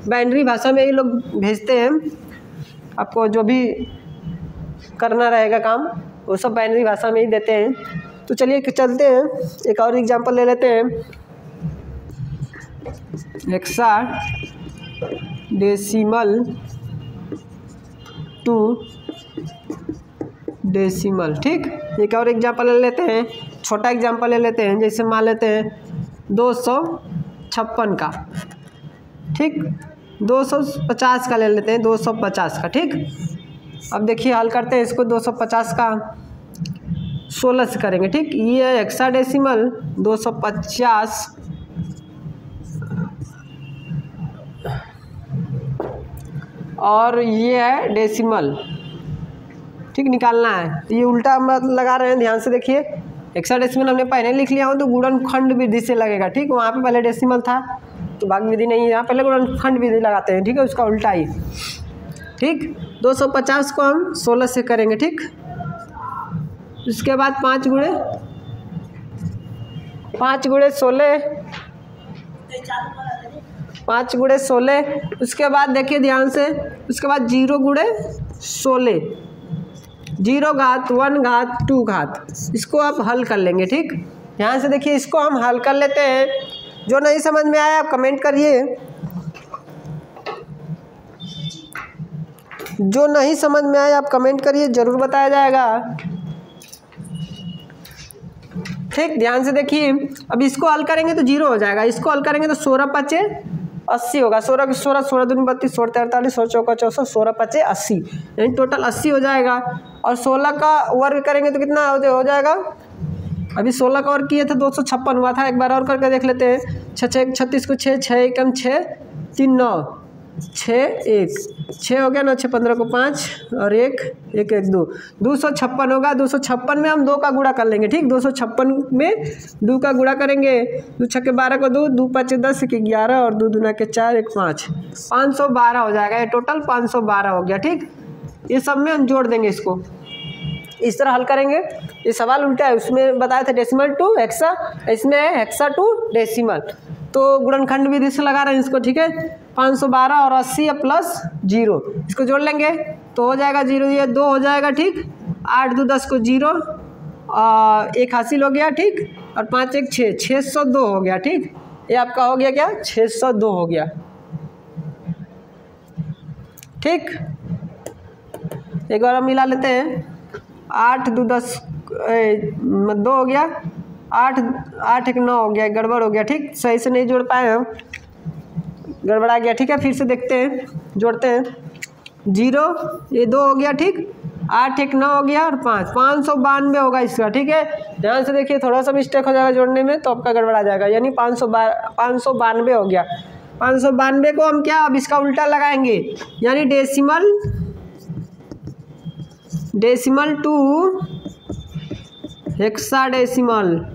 बाइनरी भाषा में ही लोग भेजते हैं आपको। जो भी करना रहेगा काम वो सब बाइनरी भाषा में ही देते हैं। तो चलिए चलते हैं, एक और एग्जांपल ले लेते हैं। Hexadecimal to decimal. ठीक, एक और एग्जांपल ले लेते हैं, छोटा एग्जांपल ले लेते हैं, जैसे मान लेते हैं 256 का। ठीक, 250 का ले लेते हैं, 250 का। ठीक, अब देखिए हल करते हैं इसको। 250 का 16 से करेंगे। ठीक, ये है हेक्साडेसिमल 250 और ये है डेसिमल। ठीक, निकालना है, ये उल्टा हम लगा रहे हैं, ध्यान से देखिए। हेक्साडेसिमल हमने पहले लिख लिया हो तो गुणनखंड विधि से लगेगा। ठीक, वहाँ पे पहले डेसिमल था तो भाग विधि नहीं है, यहाँ पहले गुणनखंड विधि लगाते हैं। ठीक है, उसका उल्टा ही। ठीक, 250 को हम 16 से करेंगे। ठीक, उसके बाद 5 गुणे 16 5 गुणे 16, उसके बाद देखिए ध्यान से, उसके बाद 0 गुणे 16, 0 घात 1 घात 2 घात, इसको आप हल कर लेंगे। ठीक, ध्यान से देखिए, इसको हम हल कर लेते हैं। जो नहीं समझ में आया आप कमेंट करिए, जो नहीं समझ में आया आप कमेंट करिए, ज़रूर बताया जाएगा। ठीक, ध्यान से देखिए, अब इसको हल करेंगे तो 0 हो जाएगा, इसको हल करेंगे तो 16 5 80 होगा, 16 16 16 दूनी 32, 16 43, 16 चौका 64, 16 5 80, यानी टोटल 80 हो जाएगा। और 16 का वर्ग करेंगे तो कितना हो जाएगा? अभी 16 का वर्ग किए थे 256 हुआ था, एक बार और करके देख लेते हैं। 6 6 36 को 6 6 एकम 6 3 9 6 1 6 हो गया, 9 6 15 को 5 और 1 1 1 2 256 होगा। 256 में हम 2 का गुणा कर लेंगे। ठीक, 256 में 2 का गुणा करेंगे, 2 6 12 को 2 2 5 10 1 11 और 2 दूना के 4 1 5, 512 हो जाएगा। ये टोटल 512 हो गया। ठीक, ये सब में हम जोड़ देंगे, इसको इस तरह हल करेंगे। ये सवाल उल्टा है, उसमें बताया था डेसिमल टू हेक्सा, इसमें है हेक्सा टू डेसिमल, तो गुणनखंड विधि से लगा रहे हैं इसको। ठीक है, 512 और 80 प्लस 0, इसको जोड़ लेंगे तो हो जाएगा 0, ये 2 हो जाएगा। ठीक, 8 2 10 को 0 और 1 हासिल हो गया। ठीक, और 5 1 6 602 हो गया। ठीक, ये आपका हो गया क्या? 602 हो गया। ठीक, एक बार हम मिला लेते हैं। 8 2 10 2 हो गया, 8 8 1 9 हो गया, गड़बड़ हो गया। ठीक, सही से नहीं जोड़ पाए हम, गड़बड़ा गया। ठीक है, फिर से देखते हैं, जोड़ते हैं। 0 ये 2 हो गया। ठीक, 8 1 9 हो गया और 5 592 होगा इसका। ठीक है, ध्यान से देखिए, थोड़ा सा मिस्टेक हो जाएगा जोड़ने में तो आपका गड़बड़ा जाएगा, यानी 592 हो गया। 592 को हम क्या, अब इसका उल्टा लगाएंगे, यानी decimal to hexadecimal,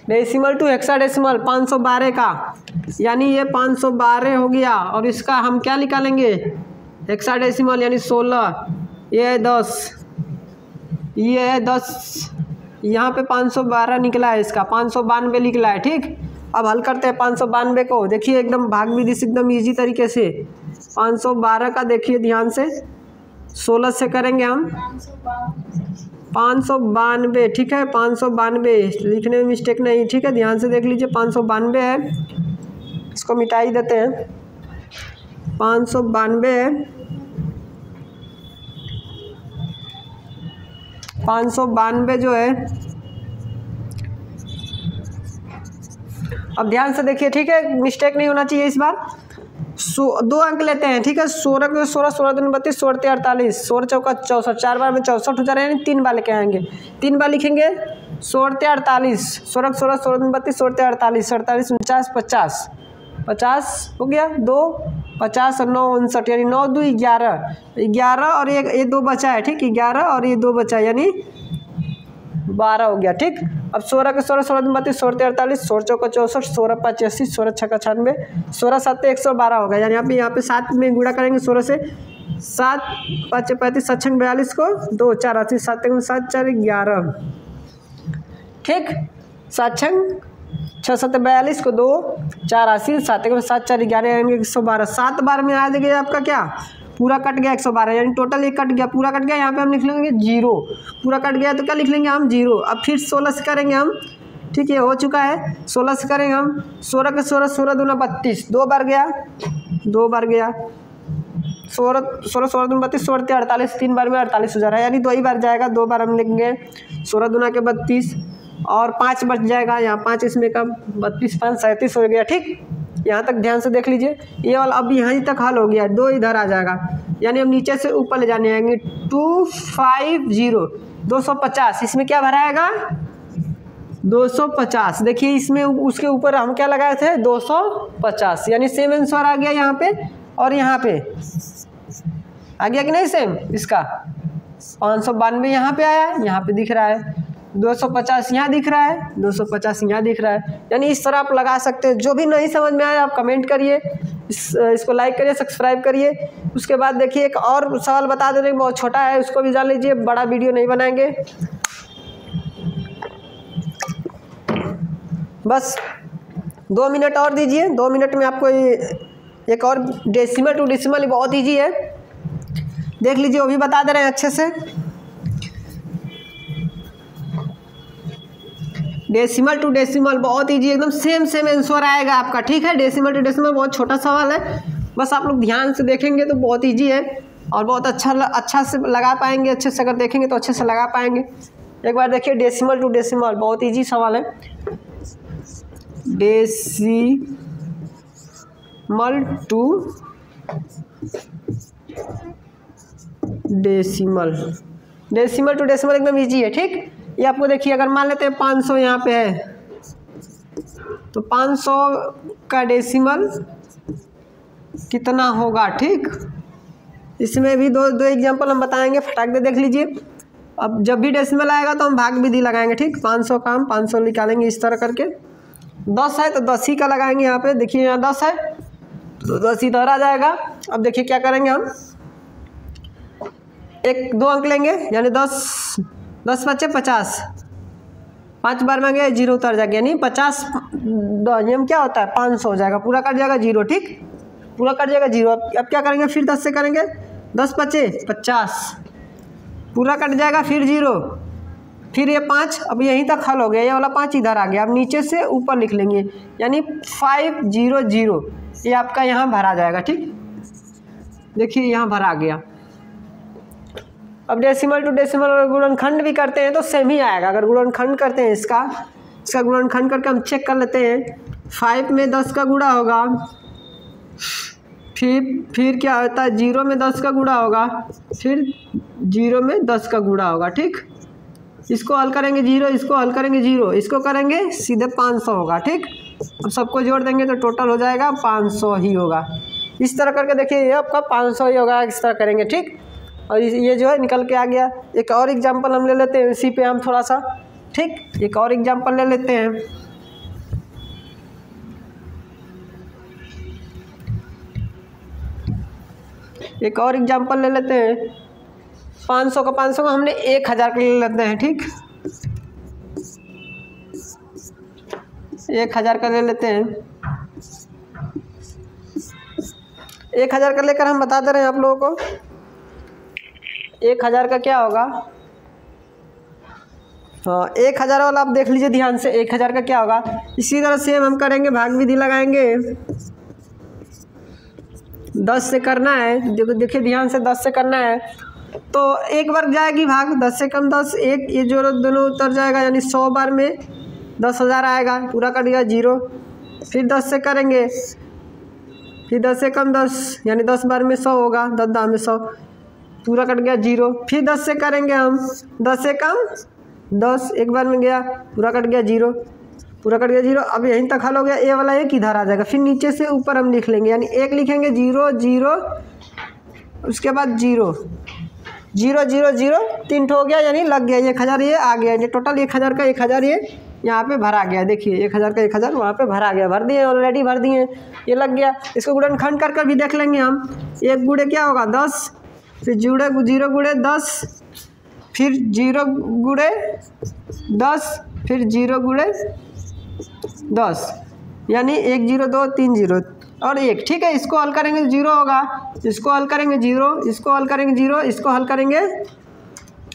decimal to hexadecimal 512 का, यानी ये 512 हो गया। और इसका हम क्या निकालेंगे? हेक्साडेसिमल यानी 16, ये है 10, ये है 10, यहाँ पे 512 निकला है, इसका 592 निकला है। ठीक, अब हल करते हैं 592 को। देखिए एकदम भाग विधि से एकदम ईजी तरीके से 512 का देखिए ध्यान से, 16 से करेंगे हम 592। ठीक है, 592 लिखने में मिस्टेक नहीं। ठीक है, ध्यान से देख लीजिए, 592 है, इसको मिटा ही देते हैं। 592 है, 592 जो है, अब ध्यान से देखिए। ठीक है, मिस्टेक नहीं होना चाहिए इस बार। 2 अंक लेते हैं। ठीक है, 16 को 16 16 दूनी 32 16 48, 16 चौका 64, 4 बार में 64 हो जा रहे हैं, 3 बार लेके आएंगे, 3 बार लिखेंगे 16 48, 16 16 16 दूनी 32 16 48 48 49 50 50 हो गया, 2 50 और 9 59, यानी 9 2 11 11 और ये 2 बचा है। ठीक, 11 और ये 2 बचा, यानी 12 हो गया। ठीक, अब 16 के 16 16 32 16 48 16 चौका 64 16 5 80 16 6 96 16 7 112 होगा, यानी आप यहाँ पे 7 में गुणा करेंगे 16 से, 7 5 35 7 6 42 को 2 4 80 7 7 4 11। ठीक, 7 6 7 42 को 2 4 80 7 7 4 11 यानी 112। 7 बार में आ जाएगा आपका क्या, पूरा कट गया 112, यानी टोटल एक कट गया, पूरा कट गया। यहाँ पे हम लिख लेंगे 0, पूरा कट गया तो क्या लिख लेंगे हम 0। अब फिर 16 से करेंगे हम। ठीक है, हो चुका है, 16 से करेंगे हम। 16 के 16 16 दूना 32, 2 बार गया, 2 बार गया, 16 16 16 दूना 32 16 48, 3 बार में 48 हो जा रहा है, यानी 2 ही बार जाएगा, 2 बार हम लिखेंगे 16 दूना के 32 और 5 बच जाएगा, यहाँ 5 इसमें कम, 32 5 37 हो गया। ठीक, यहाँ तक ध्यान से देख लीजिए, ये वाला अब यहाँ तक हल हो गया, 2 इधर आ जाएगा, यानी हम नीचे से ऊपर ले जाने आएंगे। 250 250, इसमें क्या भराएगा 250। देखिए इसमें उसके ऊपर हम क्या लगाए थे 250, यानी सेम आंसर आ गया यहाँ पे और यहाँ पे आ गया कि नहीं सेम। इसका 592 यहाँ पे आया, यहाँ पे दिख रहा है, 250 यहाँ दिख रहा है, 250 यहाँ दिख रहा है, यानी इस तरह आप लगा सकते हैं। जो भी नहीं समझ में आया आप कमेंट करिए, इसको लाइक करिए, सब्सक्राइब करिए। उसके बाद देखिए एक और सवाल बता दे रहे हैं, बहुत छोटा है, उसको भी जान लीजिए, बड़ा वीडियो नहीं बनाएंगे। बस 2 मिनट और दीजिए, 2 मिनट में आपको एक और डेसिमल टू डेसिमल बहुत ईजी है, देख लीजिए, वो भी बता दे रहे हैं अच्छे से। डेसिमल टू डेसिमल बहुत ईजी, एकदम सेम आंसर आएगा आपका, ठीक है। डेसिमल टू डेसिमल बहुत छोटा सवाल है, बस आप लोग ध्यान से देखेंगे तो बहुत ईजी है और बहुत अच्छा से लगा पाएंगे, अच्छे से अगर देखेंगे तो अच्छे से लगा पाएंगे। एक बार देखिए, डेसिमल टू डेसिमल बहुत ईजी सवाल है। Decimal to decimal, decimal to decimal एकदम ईजी है, ठीक। ये आपको देखिए, अगर मान लेते हैं 500 यहाँ पे है तो 500 का डेसिमल कितना होगा, ठीक। इसमें भी दो एग्जांपल हम बताएंगे, फटाक दे देख लीजिए। अब जब भी डेसिमल आएगा तो हम भाग विधि लगाएंगे, ठीक। 500 का हम 500 निकालेंगे इस तरह करके। 10 है तो 10 ही का लगाएंगे यहाँ पे, देखिए यहाँ 10 है तो 10 इधर आ जाएगा। अब देखिए क्या करेंगे हम, 2 अंक लेंगे, यानी 10 बचे 50, 5 बार में गए 0 उतर जाएगा, यानी 50 नियम क्या होता है 500 हो जाएगा, पूरा कट जाएगा 0, ठीक, पूरा कट जाएगा 0। अब क्या करेंगे, फिर 10 से करेंगे, 10 बचे 50, पूरा कट जाएगा, फिर 0, फिर ये 5, अब यहीं तक हल हो गया, ये वाला 5 इधर आ गया। अब नीचे से ऊपर लिख लेंगे, यानी 500, ये आपका यहाँ भरा जाएगा, ठीक। देखिए यहाँ भरा गया। अब डेसिमल टू डेसिमल अगर गुणनखंड भी करते हैं तो सेम ही आएगा। अगर गुणनखंड करते हैं इसका गुणनखंड करके हम चेक कर लेते हैं। 5 में 10 का गुणा होगा, फिर क्या होता है 0 में 10 का गुणा होगा, फिर 0 में 10 का गुणा होगा, ठीक। इसको हल करेंगे 0, इसको हल करेंगे 0, इसको करेंगे सीधे 500 होगा, ठीक। अब सबको जोड़ देंगे तो टोटल हो जाएगा 500 ही होगा। इस तरह करके देखिए ये आपका 500 ही होगा, इस तरह करेंगे, ठीक। और ये जो है निकल के आ गया। एक और एग्जांपल हम ले लेते हैं, इसी पे हम थोड़ा सा, ठीक, एक और एग्जांपल ले लेते हैं। एक और एग्जांपल ले लेते हैं, 500 का हमने 1000 का ले लेते हैं, ठीक। 1000 का ले लेते हैं। 1000 का लेकर हम बता दे रहे हैं आप लोगों को 1000 का क्या होगा। हाँ, 1000 वाला आप देख लीजिए ध्यान से, 1000 का क्या होगा। इसी तरह से हम करेंगे, भाग विधि लगाएंगे। 10 से करना है, देखिए ध्यान से, 10 से करना है तो 1 बार जाएगी भाग, 10 से कम 10, 1, ये जो दोनों उतर जाएगा, यानी 100 बार में 10,000 आएगा, पूरा कट गया 0। फिर 10 से करेंगे, फिर 10 से कम 10, यानी 10 बार में 100 होगा, 10 दाम में 100, पूरा कट गया 0। फिर 10 से करेंगे हम, 10 से कम 10, 1 बार में गया, पूरा कट गया 0, पूरा कट गया 0। अब यहीं तक हल हो गया, ए वाला 1 इधर आ जाएगा। फिर नीचे से ऊपर हम लिख लेंगे, यानी 1 लिखेंगे, 0 0, उसके बाद 0 0 0 0, 3 हो गया, यानी लग गया 1000, ये आ गया, ये टोटल 1000 का 1000 ये यहाँ पे भरा गया। देखिए 1000 का 1000 वहाँ पे भरा गया, भर दिए, ऑलरेडी भर दिए, ये लग गया। इसको गुणनखंड कर भी देख लेंगे हम। 1 गुणे क्या होगा 10, फिर 0 गुणे 10, फिर 0 गुणे 10, फिर 0 गुणे 10, यानी 1 0 2 3 0 और 1, ठीक है। इसको हल करेंगे 0 होगा, इसको हल करेंगे 0, इसको हल करेंगे 0, इसको हल करेंगे,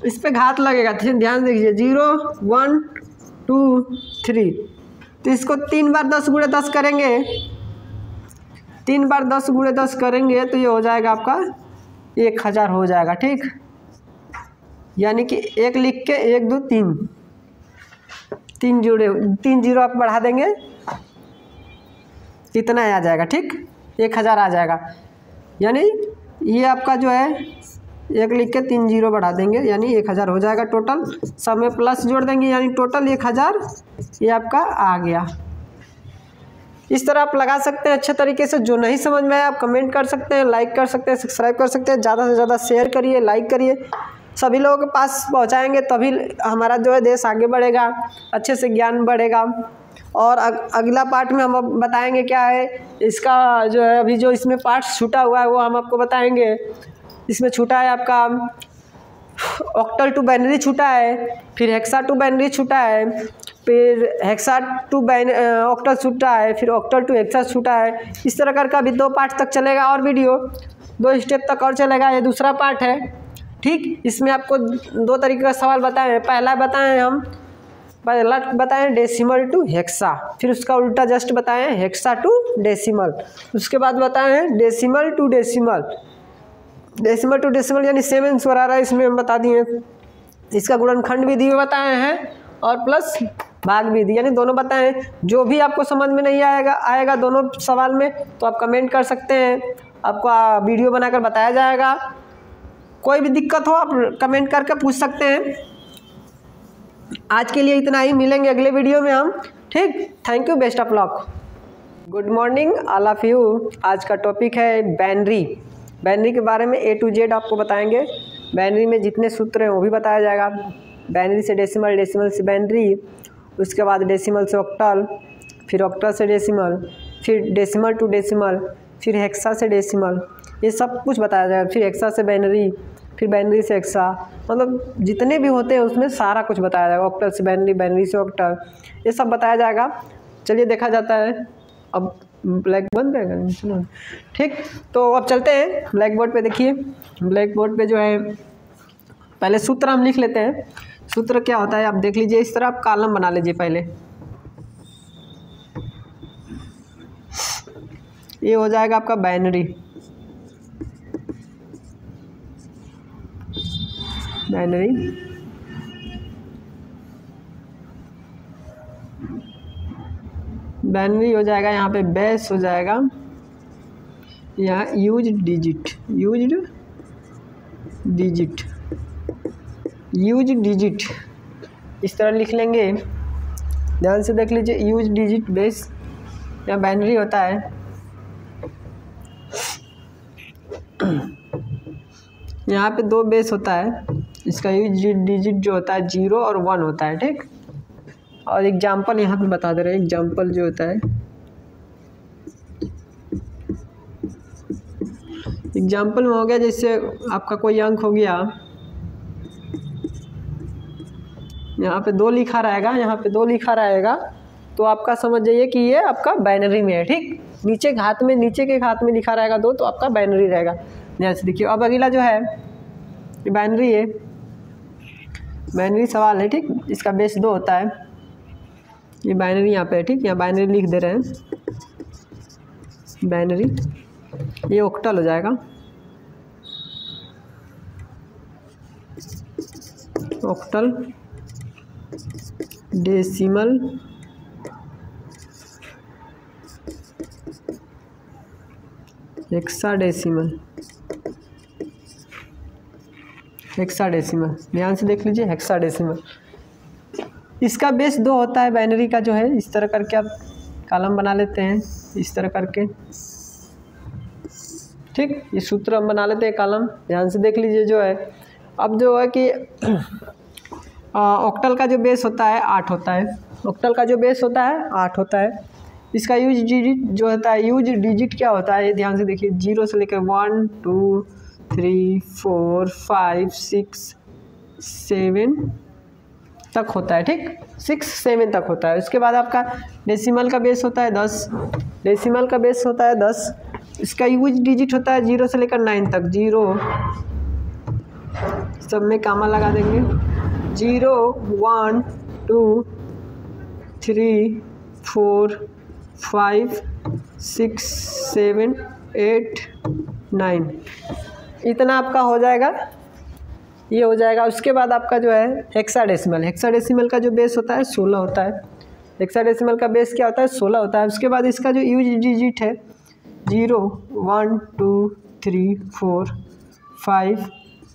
इस पे घात लगेगा, ध्यान देखिए 0 1 2 3। तो इसको 3 बार 10 गुणे 10 करेंगे, 3 बार 10 गुणे 10 करेंगे तो ये हो जाएगा आपका 1000 हो जाएगा, ठीक। यानी कि 1 लिख के 1 2 3, 3 जुड़े, 3 0 आप बढ़ा देंगे, इतना आ जाएगा, ठीक, 1000 आ जाएगा। यानी ये आपका जो है 1 लिख के 3 0 बढ़ा देंगे, यानी 1000 हो जाएगा टोटल। सब में प्लस जोड़ देंगे, यानी टोटल 1000 ये आपका आ गया। इस तरह आप लगा सकते हैं अच्छे तरीके से। जो नहीं समझ में आया आप कमेंट कर सकते हैं, लाइक कर सकते हैं, सब्सक्राइब कर सकते हैं। ज़्यादा से ज़्यादा शेयर करिए, लाइक करिए, सभी लोगों के पास पहुंचाएंगे तभी हमारा जो है देश आगे बढ़ेगा, अच्छे से ज्ञान बढ़ेगा। और अगला पार्ट में हम बताएंगे क्या है इसका जो है, अभी जो इसमें पार्ट्स छूटा हुआ है वो हम आपको बताएंगे। इसमें छूटा है आपका ऑक्टल टू बाइनरी छूटा है, फिर हेक्सा टू बाइनरी छूटा है, फिर हेक्सा टू ऑक्टल छूटा है, फिर ऑक्टल टू हेक्सा छूटा है। इस तरह करके अभी 2 पार्ट तक चलेगा और वीडियो 2 स्टेप तक और चलेगा। ये दूसरा पार्ट है, ठीक। इसमें आपको 2 तरीके का सवाल बताए हैं। पहला बताएं डेसिमल टू हेक्सा, फिर उसका उल्टा जस्ट बताएं हेक्सा टू डेसिमल। उसके बाद बताएं decimal to decimal, decimal to decimal यानी सेम आंसर आ रहा है। इसमें हम बता दिए इसका गुणनखंड विधि में बताए हैं और प्लस भाग विधि, यानी दोनों बताएं। जो भी आपको समझ में नहीं आएगा दोनों सवाल में तो आप कमेंट कर सकते हैं, आपको वीडियो बनाकर बताया जाएगा। कोई भी दिक्कत हो आप कमेंट करके पूछ सकते हैं। आज के लिए इतना ही, मिलेंगे अगले वीडियो में हम, ठीक। Thank you, best of luck. Good morning all of you. आज का टॉपिक है बाइनरी। बाइनरी के बारे में A to Z आपको बताएंगे। बाइनरी में जितने सूत्र हैं वो भी बताया जाएगा। बाइनरी से डेसिमल, डेसिमल से बाइनरी, उसके बाद डेसिमल से ऑक्टल, फिर ऑक्टल से डेसिमल, फिर डेसिमल टू डेसिमल, फिर हेक्सा से डेसिमल, ये सब कुछ बताया जाएगा। फिर हेक्सा से बाइनरी, फिर बाइनरी से हेक्सा, मतलब जितने भी होते हैं उसमें सारा कुछ बताया जाएगा। ऑक्टल से बाइनरी, बाइनरी से ऑक्टल, ये सब बताया जाएगा। चलिए देखा जाता है। अब ब्लैक बोर्ड पे सुनो, ठीक। तो अब चलते हैं ब्लैक बोर्ड पे। देखिए ब्लैक बोर्ड पे जो है पहले सूत्र हम लिख लेते हैं। सूत्र क्या होता है आप देख लीजिए। इस तरह आप कॉलम बना लीजिए। पहले ये हो जाएगा आपका बाइनरी, बाइनरी। बाइनरी हो जाएगा, यहाँ पे बेस हो जाएगा, यहाँ used digit, used digit, used digit, इस तरह लिख लेंगे। ध्यान से देख लीजिए, यूज्ड डिजिट बेस, यहाँ बाइनरी होता है। यहाँ पे 2 बेस होता है। इसका यूज्ड डिजिट जो होता है 0 और 1 होता है, ठीक। और एग्जाम्पल यहाँ पे बता दे रहे हैं। एग्जाम्पल जो होता है, एग्जाम्पल में हो गया जैसे आपका कोई अंक हो गया, यहाँ पे 2 लिखा रहेगा, यहाँ पे 2 लिखा रहेगा, तो आपका समझ जाइए कि ये आपका बाइनरी में है, ठीक। नीचे के हाथ में लिखा रहेगा 2, तो आपका बाइनरी रहेगा। ध्यान से देखिए। अब अगला जो है ये बाइनरी है, बाइनरी सवाल है, ठीक। इसका बेस 2 होता है। ये बाइनरी यहाँ पे है, ठीक। यहाँ बाइनरी लिख दे रहे हैं, बाइनरी। ये ऑक्टल हो जाएगा, ऑक्टल, डेसिमल, हेक्साडेसिमल, हेक्साडेसिमल। ध्यान से देख लीजिए, हेक्साडेसिमल। इसका बेस 2 होता है बाइनरी का जो है। इस तरह करके आप कॉलम बना लेते हैं, इस तरह करके, ठीक। ये सूत्र हम बना लेते हैं कॉलम। ध्यान से देख लीजिए जो है। अब जो है कि ऑक्टल का जो बेस होता है 8 होता है। ऑक्टल का जो बेस होता है 8 होता है। इसका यूज डिजिट जो होता है, यूज डिजिट क्या होता है, ये ध्यान से देखिए। 0 से लेकर 1 2 3 4 5 6 7 तक होता है, ठीक। 6 7 तक होता है। उसके बाद आपका डेसिमल का बेस होता है 10, डेसिमल का बेस होता है 10। इसका यूज डिजिट होता है 0 से लेकर 9 तक। 0 सब में कामा लगा देंगे। 0 1 2 3 4 5 6 7 8 9, इतना आपका हो जाएगा, ये हो जाएगा। उसके बाद आपका जो है हेक्साडेसिमल, हेक्साडेसिमल का जो बेस होता है 16 होता है। हेक्साडेसिमल का बेस क्या होता है, 16 होता है। उसके बाद इसका जो यूज डिजिट है 0 1 2 3 4 5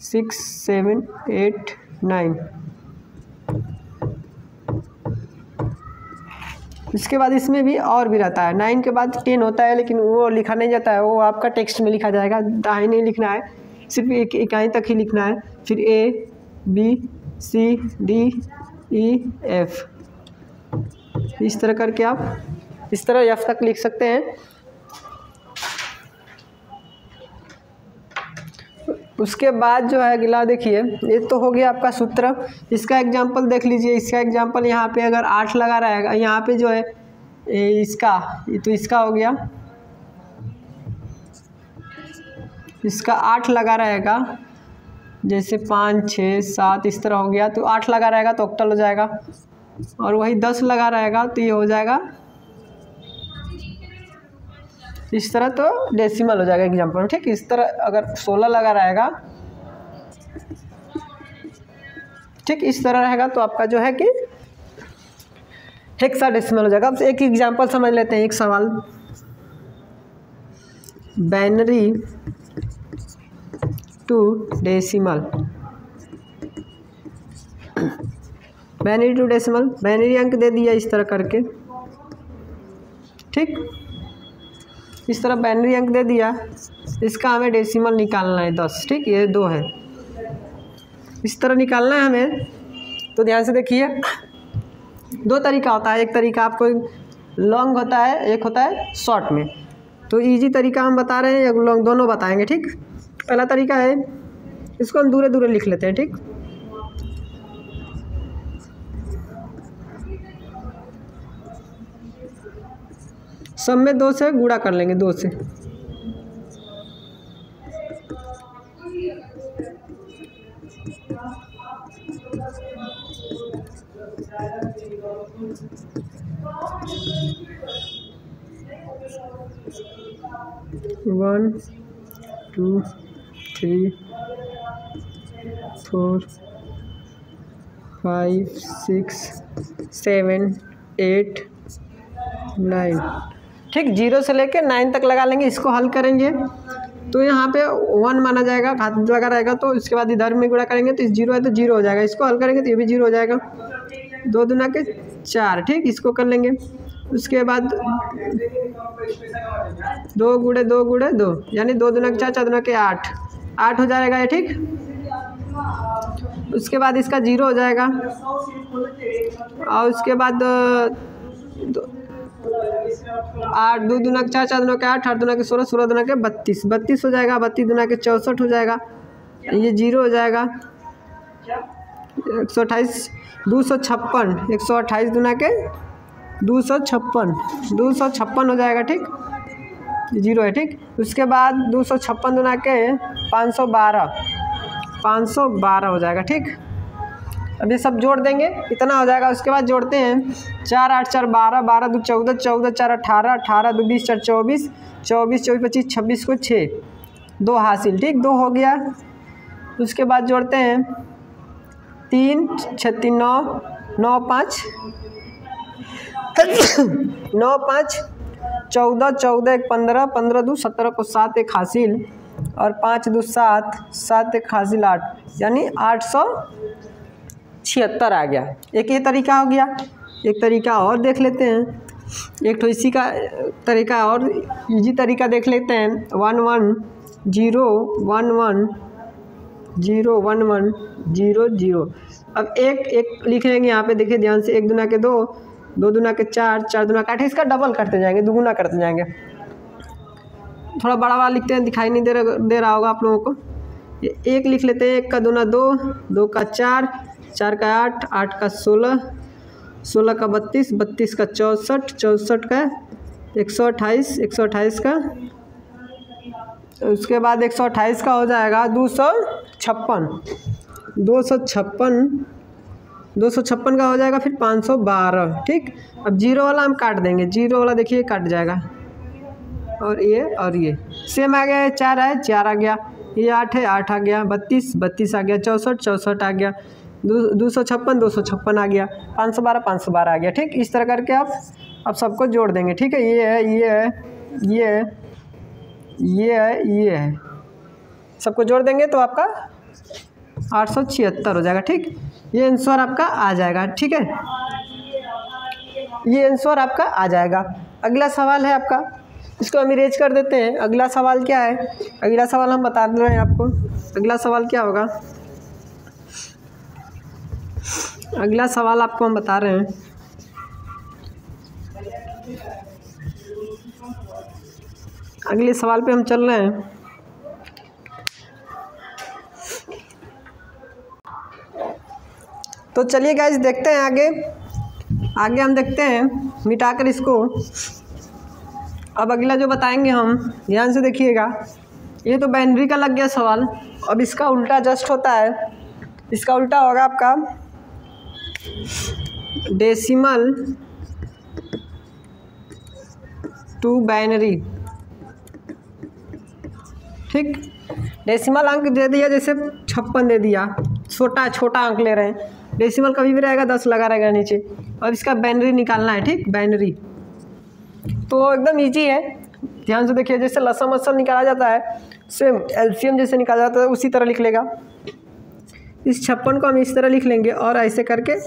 6 7 8 9। इसके बाद इसमें भी और भी रहता है। 9 के बाद 10 होता है, लेकिन वो लिखा नहीं जाता है, वो आपका टेक्स्ट में लिखा जाएगा। दाएं नहीं लिखना है, सिर्फ एक इकाई तक ही लिखना है। फिर A B C D E F, इस तरह करके आप इस तरह F तक लिख सकते हैं। उसके बाद जो है अगला देखिए, ये तो हो गया आपका सूत्र। इसका एग्जांपल देख लीजिए। इसका एग्जांपल यहाँ पे अगर 8 लगा रहेगा, यहाँ पे जो है इसका, तो इसका हो गया, इसका 8 लगा रहेगा, जैसे 5 6 7 इस तरह हो गया, तो 8 लगा रहेगा तो ऑक्टल हो जाएगा। और वही 10 लगा रहेगा तो ये हो जाएगा इस तरह, तो डेसिमल हो जाएगा एग्जाम्पल, ठीक। इस तरह अगर 16 लगा रहेगा, ठीक, इस तरह रहेगा तो आपका जो है कि हेक्साडेसिमल हो जाएगा। अब एक एग्जाम्पल समझ लेते हैं, एक सवाल। Binary to decimal, binary to decimal, binary अंक दे दिया इस तरह करके, ठीक, इस तरह बाइनरी अंक दे दिया। इसका हमें डेसिमल निकालना है 10, ठीक, ये 2 है, इस तरह निकालना है हमें। तो ध्यान से देखिए, 2 तरीका होता है। एक तरीका आपको लॉन्ग होता है, एक होता है शॉर्ट में। तो इजी तरीका हम बता रहे हैं या लॉन्ग, दोनों बताएंगे, ठीक। पहला तरीका है, इसको हम दूरे दूरे लिख लेते हैं, ठीक। सब में 2 से गुणा कर लेंगे, 2 से। वन 2 3 4 5 6 7 8 9, ठीक। 0 से लेकर 9 तक लगा लेंगे। इसको हल करेंगे तो यहाँ पे 1 माना जाएगा, घात लगा रहेगा, तो इसके बाद इधर में गुणा करेंगे तो 0 है तो 0 हो जाएगा। इसको हल करेंगे तो ये भी 0 हो जाएगा। 2 दूना के 4, ठीक, इसको कर लेंगे। उसके बाद 2 गुणे 2 गुणे 2, यानी 2 दूना के 4, 4 दूना के 8 हो जाएगा ये, ठीक। उसके बाद इसका 0 हो जाएगा। और उसके बाद 8 2 दूना के 4, 4 दूना के 8, 8 दूना के 16, 16 दूना के 32, 32 हो जाएगा। 32 दूना के 64 हो जाएगा, ये 0 हो जाएगा। 128 256, 128 दूना के 256, 256 हो जाएगा, ठीक, 0 है, ठीक। उसके बाद 256 दूना के 512, 512 हो जाएगा, ठीक। अब ये सब जोड़ देंगे, इतना हो जाएगा। उसके बाद जोड़ते हैं 4 8 4 12, 12 2 14, 14 4 18, 18 2 20 4 24, 24 24 25 26 को 6, 2 हासिल, ठीक, 2 हो गया। उसके बाद जोड़ते हैं 3 6 3 9, 9 5 9 5 14, 14 1 15, 15 2 17 को 7 1 हासिल, और 5 2 7, 7 1 हासिल 8, यानी 876 आ गया। एक ये तरीका हो गया। एक तरीका और देख लेते हैं, एक तो इसी का तरीका और इजी तरीका देख लेते हैं। 1 1 0 1 1 0 1 1 0 0। अब एक लिख लेंगे यहाँ पे, देखिए ध्यान से। 1 दूना के 2, 2 दूना के 4, 4 दूना के 8, इसका डबल करते जाएंगे, दुगुना करते जाएंगे। थोड़ा बड़ा वाला लिखते हैं, दिखाई नहीं दे रहा होगा आप लोगों को। ये 1 लिख लेते हैं। 1 का दूना 2, 2 का 4, 4 का 8, 8 का 16, 16 का 32, 32 का 64, 64 का 128, 128 का, उसके बाद 128 का हो जाएगा 256, 256 का हो जाएगा फिर 512, ठीक। अब 0 वाला हम काट देंगे, 0 वाला देखिए कट जाएगा, और ये सेम आ गया। 4 है, 4 आ गया। ये 8 है, 8 आ गया। 32 32 आ गया। 64 64 आ गया। 256 256 आ गया। 512 512 आ गया, ठीक। इस तरह करके आप सबको जोड़ देंगे, ठीक है। ये है, ये है, ये है, ये है, ये है, सबको जोड़ देंगे तो आपका 876 हो जाएगा, ठीक। ये आंसर आपका आ जाएगा, ठीक है। ये आंसर आपका आ जाएगा। अगला सवाल है आपका, इसको हम इरेज कर देते हैं। अगला सवाल क्या है? अगला सवाल हम बता दे रहे हैं आपको। अगला सवाल क्या होगा? अगला सवाल आपको हम बता रहे हैं। अगले सवाल पे हम चल रहे हैं। तो चलिए गाइस देखते हैं आगे हम देखते हैं मिटाकर इसको। अब अगला जो बताएंगे हम, ध्यान से देखिएगा। ये तो बाइनरी का लग गया सवाल। अब इसका उल्टा जस्ट होता है, इसका उल्टा होगा आपका डेसिमल टू बाइनरी। ठीक, डेसिमल अंक दे दिया, जैसे 56 दे दिया, छोटा अंक ले रहे हैं। डेसिमल कभी भी रहेगा 10 लगा रहेगा नीचे। अब इसका बाइनरी निकालना है। ठीक, बाइनरी तो एकदम इजी है, ध्यान से देखिए। जैसे लसम असम निकाला जाता है, सेम एलसीएम जैसे निकाला जाता है उसी तरह लिख लेगा। इस 56 को हम इस तरह लिख लेंगे और ऐसे करके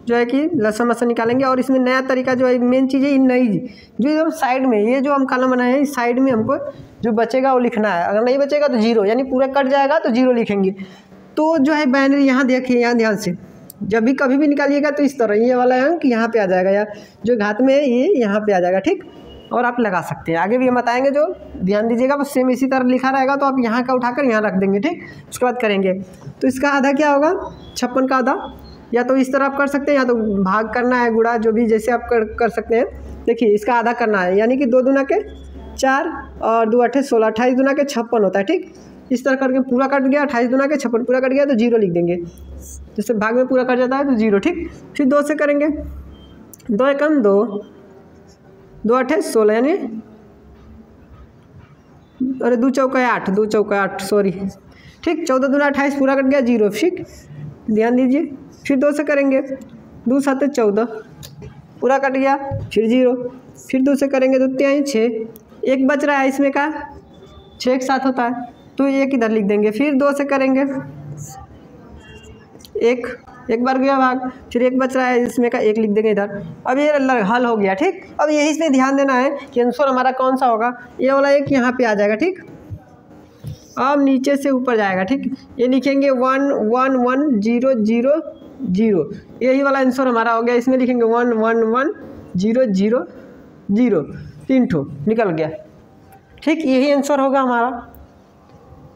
जो है कि लसम असम निकालेंगे। और इसमें नया तरीका जो है, मेन चीज़ है नई जो एकदम साइड में, ये जो हम कॉलम बनाए हैं इस साइड में हमको जो बचेगा वो लिखना है। अगर नहीं बचेगा तो जीरो, यानी पूरा कट जाएगा तो जीरो लिखेंगे। तो जो है बाइनरी यहाँ देखिए, यहाँ ध्यान से जब भी कभी भी निकालिएगा तो इस तरह ये वाला अंक यहाँ पे आ जाएगा, या जो घात में है ये यहाँ पे आ जाएगा। ठीक, और आप लगा सकते हैं। आगे भी हम बताएंगे, जो ध्यान दीजिएगा। बस सेम इसी तरह लिखा रहेगा तो आप यहाँ का उठाकर यहाँ रख देंगे। ठीक, उसके बाद करेंगे तो इसका आधा क्या होगा, 56 का आधा। या तो इस तरह आप कर सकते हैं, या तो भाग करना है, गुणा, जो भी जैसे आप कर सकते हैं। देखिए इसका आधा करना है, यानी कि 2 दूना के 4 और 2 8 16, 28 दूना के 56 होता है। ठीक, इस तरह करके पूरा कट गया, 28 दूना के 56 पूरा कट गया तो जीरो लिख देंगे। जैसे भाग में पूरा कट जाता है तो जीरो। ठीक, फिर 2 से करेंगे, 2 एकम 2, 2 8 16, यानी अरे 2 चौका 8, 2 चौका 8 सॉरी। ठीक, 14 दूना 28 पूरा कट गया, जीरो। ठीक, ध्यान दीजिए। फिर 2 से करेंगे, 2 7 14 पूरा कट गया, फिर जीरो। फिर 2 से करेंगे, 2 3 6, एक बच रहा है इसमें का, 6 एक साथ होता है तो एक इधर लिख देंगे। फिर 2 से करेंगे, एक बार गया भाग, फिर एक बच रहा है इसमें का, एक लिख देंगे इधर। अब ये हल हो गया। ठीक, अब यही इसमें ध्यान देना है कि आंसर हमारा कौन सा होगा। ये वाला एक यहाँ पे आ जाएगा। ठीक, अब नीचे से ऊपर जाएगा। ठीक, ये लिखेंगे 1 1 1 0 0 0, यही वाला आंसर हमारा हो गया। इसमें लिखेंगे 1 1 1 0 0 0, 3 ठो निकल गया। ठीक, यही आंसर होगा हमारा।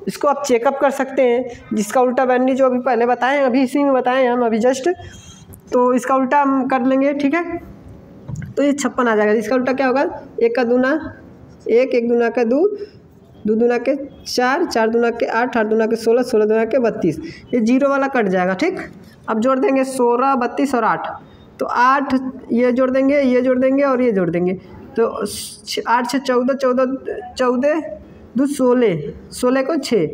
इसको आप चेकअप कर सकते हैं। जिसका उल्टा बाइनरी जो अभी पहले बताएं, अभी इसी में बताएं हम अभी जस्ट, तो इसका उल्टा हम कर लेंगे। ठीक है, तो ये 56 आ जाएगा। इसका उल्टा क्या होगा, 1 का दूना 1, 1 दूना का 2, 2 दूना के 4, 4 दूना के 8, 8 दूना के 16, 16 दूना के 32। ये जीरो वाला कट जाएगा। ठीक, अब जोड़ देंगे 16, 32 और 8, तो 8 ये जोड़ देंगे, ये जोड़ देंगे और ये जोड़ देंगे, तो 8 से 14, 14 14 2 16, 16 को 6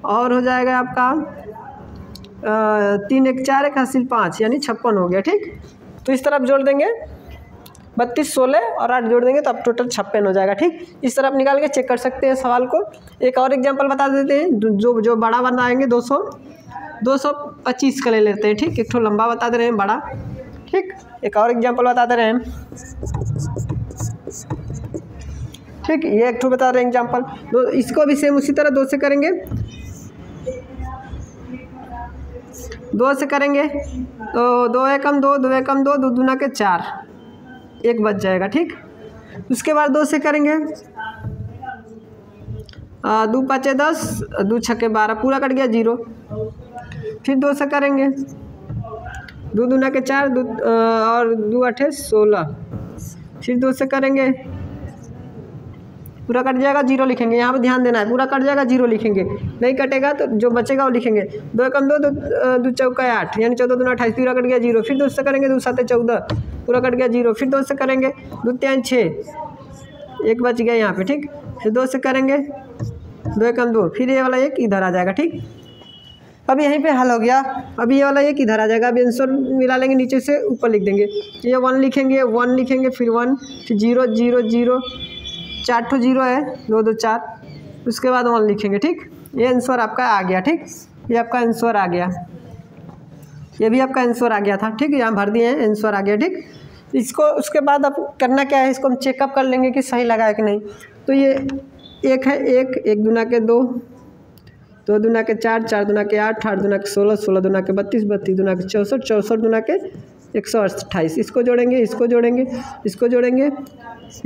और हो जाएगा आपका 3 1 4 1 हासिल 5, यानी 56 हो गया। ठीक, तो इस तरफ जोड़ देंगे 32 16 और 8 जोड़ देंगे तो अब टोटल 56 हो जाएगा। ठीक, इस तरह आप निकाल के चेक कर सकते हैं सवाल को। एक और एग्जांपल बता देते हैं, जो बड़ा बनाएंगे 225 का ले लेते हैं। ठीक, एक ठो लंबा बता दे रहे हैं बड़ा। ठीक, एक और एग्जांपल बता दे रहे हैं। ठीक, ये एक ठो बता रहे हैं एग्जांपल। तो इसको भी सेम उसी तरह 2 से करेंगे, 2 से करेंगे तो 2 एकम 2, 2 एकम 2, 2 दूना के 4, एक बच जाएगा। ठीक, उसके बाद 2 से करेंगे, 2 5 10, 2 6 12 पूरा कट गया, जीरो। फिर 2 से करेंगे, 2 दूना के 4, 2 और 2 8 16, फिर 2 से करेंगे, पूरा कट जाएगा, जीरो लिखेंगे। यहाँ पे ध्यान देना है, पूरा कट जाएगा जीरो लिखेंगे, नहीं कटेगा तो जो बचेगा वो लिखेंगे। 2 एकम 2, 2 चौका 8, यानी 14 दूना 28, पूरा कट गया, जीरो। फिर 2 से करेंगे, 2 7 14 पूरा कट गया, जीरो। फिर 2 से करेंगे, 2 3 6, एक बच गया यहाँ पे। ठीक, फिर 2 से करेंगे, 2 एकम 2, फिर ये वाला एक इधर आ जाएगा। ठीक, अब यहीं पे हल हो गया। अभी ये वाला एक इधर आ जाएगा। अभी आंसर मिला लेंगे, नीचे से ऊपर लिख देंगे। ये 1 लिखेंगे, 1 लिखेंगे, फिर 1, फिर 0 0 0, 4 ठो जीरो है, 2 2 4, उसके बाद 1 लिखेंगे। ठीक, ये आंसर आपका आ गया। ठीक, ये आपका आंसर आ गया, ये भी आपका आंसर आ गया था। ठीक, यहाँ भर दिए हैं, आंसर आ गया। ठीक, इसको उसके बाद अब करना क्या है, इसको हम चेकअप कर लेंगे कि सही लगा है कि नहीं। तो ये एक है, 1 1 दूना के 2, 2 दूना के 4, 4 दूना के 8, 8 दूना के 16, 16 दूना के 32, 32 दूना के 64, 64 दूना के 128। इसको जोड़ेंगे, इसको जोड़ेंगे, इसको जोड़ेंगे,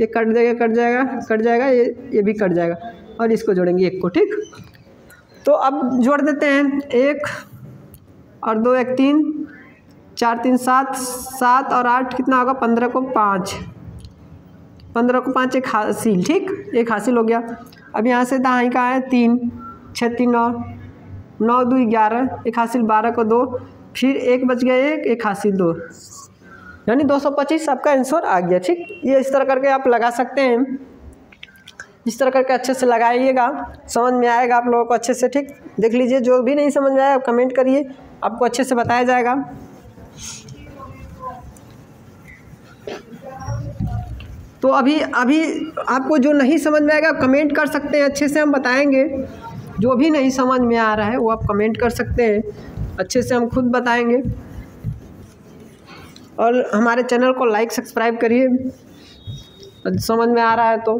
ये कट जाएगा, कट जाएगा, कट जाएगा, ये भी कट जाएगा, और इसको जोड़ेंगे 1 को। ठीक, तो अब जोड़ देते हैं, 1 और 2 1 3, 4 3 7, 7 और 8 कितना होगा, 15 को 5, 15 को 5 एक हासिल, ठीक, एक हासिल हो गया। अब यहाँ से दाएँ का है 3, 6 3 9, 9 2 11, एक हासिल, 12 को 2, फिर एक बच गया, एक हासिल 2, यानी 225 आपका आंसर आ गया, ठीक। ये इस तरह करके आप लगा सकते हैं, इस तरह करके अच्छे से लगाइएगा, समझ में आएगा आप लोगों को अच्छे से, ठीक। देख लीजिए, जो भी नहीं समझ में आया आप कमेंट करिए, आपको अच्छे से बताया जाएगा। तो अभी आपको जो नहीं समझ में आएगा आप कमेंट कर सकते हैं, अच्छे से हम बताएंगे। जो भी नहीं समझ में आ रहा है वो आप कमेंट कर सकते हैं, अच्छे से हम खुद बताएंगे। और हमारे चैनल को लाइक सब्सक्राइब करिए, समझ में आ रहा है तो,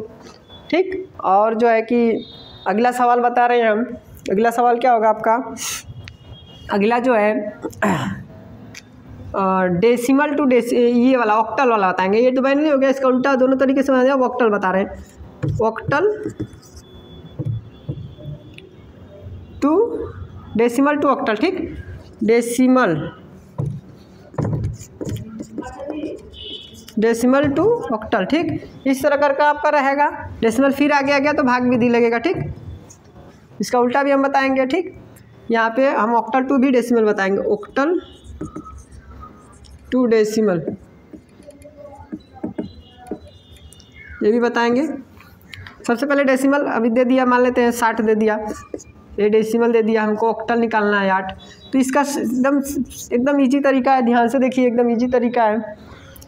ठीक। और जो है कि अगला सवाल बता रहे हैं हम, अगला सवाल क्या होगा आपका, अगला जो है डेसिमल टू ये वाला ऑक्टल वाला बताएंगे। ये तो बाइनरी हो गया, इसका उल्टा दोनों तरीके से बताया, ऑक्टल बता रहे हैं, octal to decimal to octal, ठीक। डेसिमल टू ऑक्टल, ठीक। इस तरह करके आपका रहेगा, डेसिमल फिर आगे आ गया तो भाग विधि लगेगा, ठीक। इसका उल्टा भी हम बताएंगे, ठीक। यहाँ पे हम ऑक्टल टू भी डेसिमल बताएंगे, ऑक्टल टू डेसिमल ये भी बताएंगे। सबसे पहले डेसिमल अभी दे दिया, मान लेते हैं 60 दे दिया, ये डेसिमल दे दिया, हमको ऑक्टल निकालना है 8। तो इसका एकदम ईजी तरीका है, ध्यान से देखिए, एकदम ईजी तरीका है।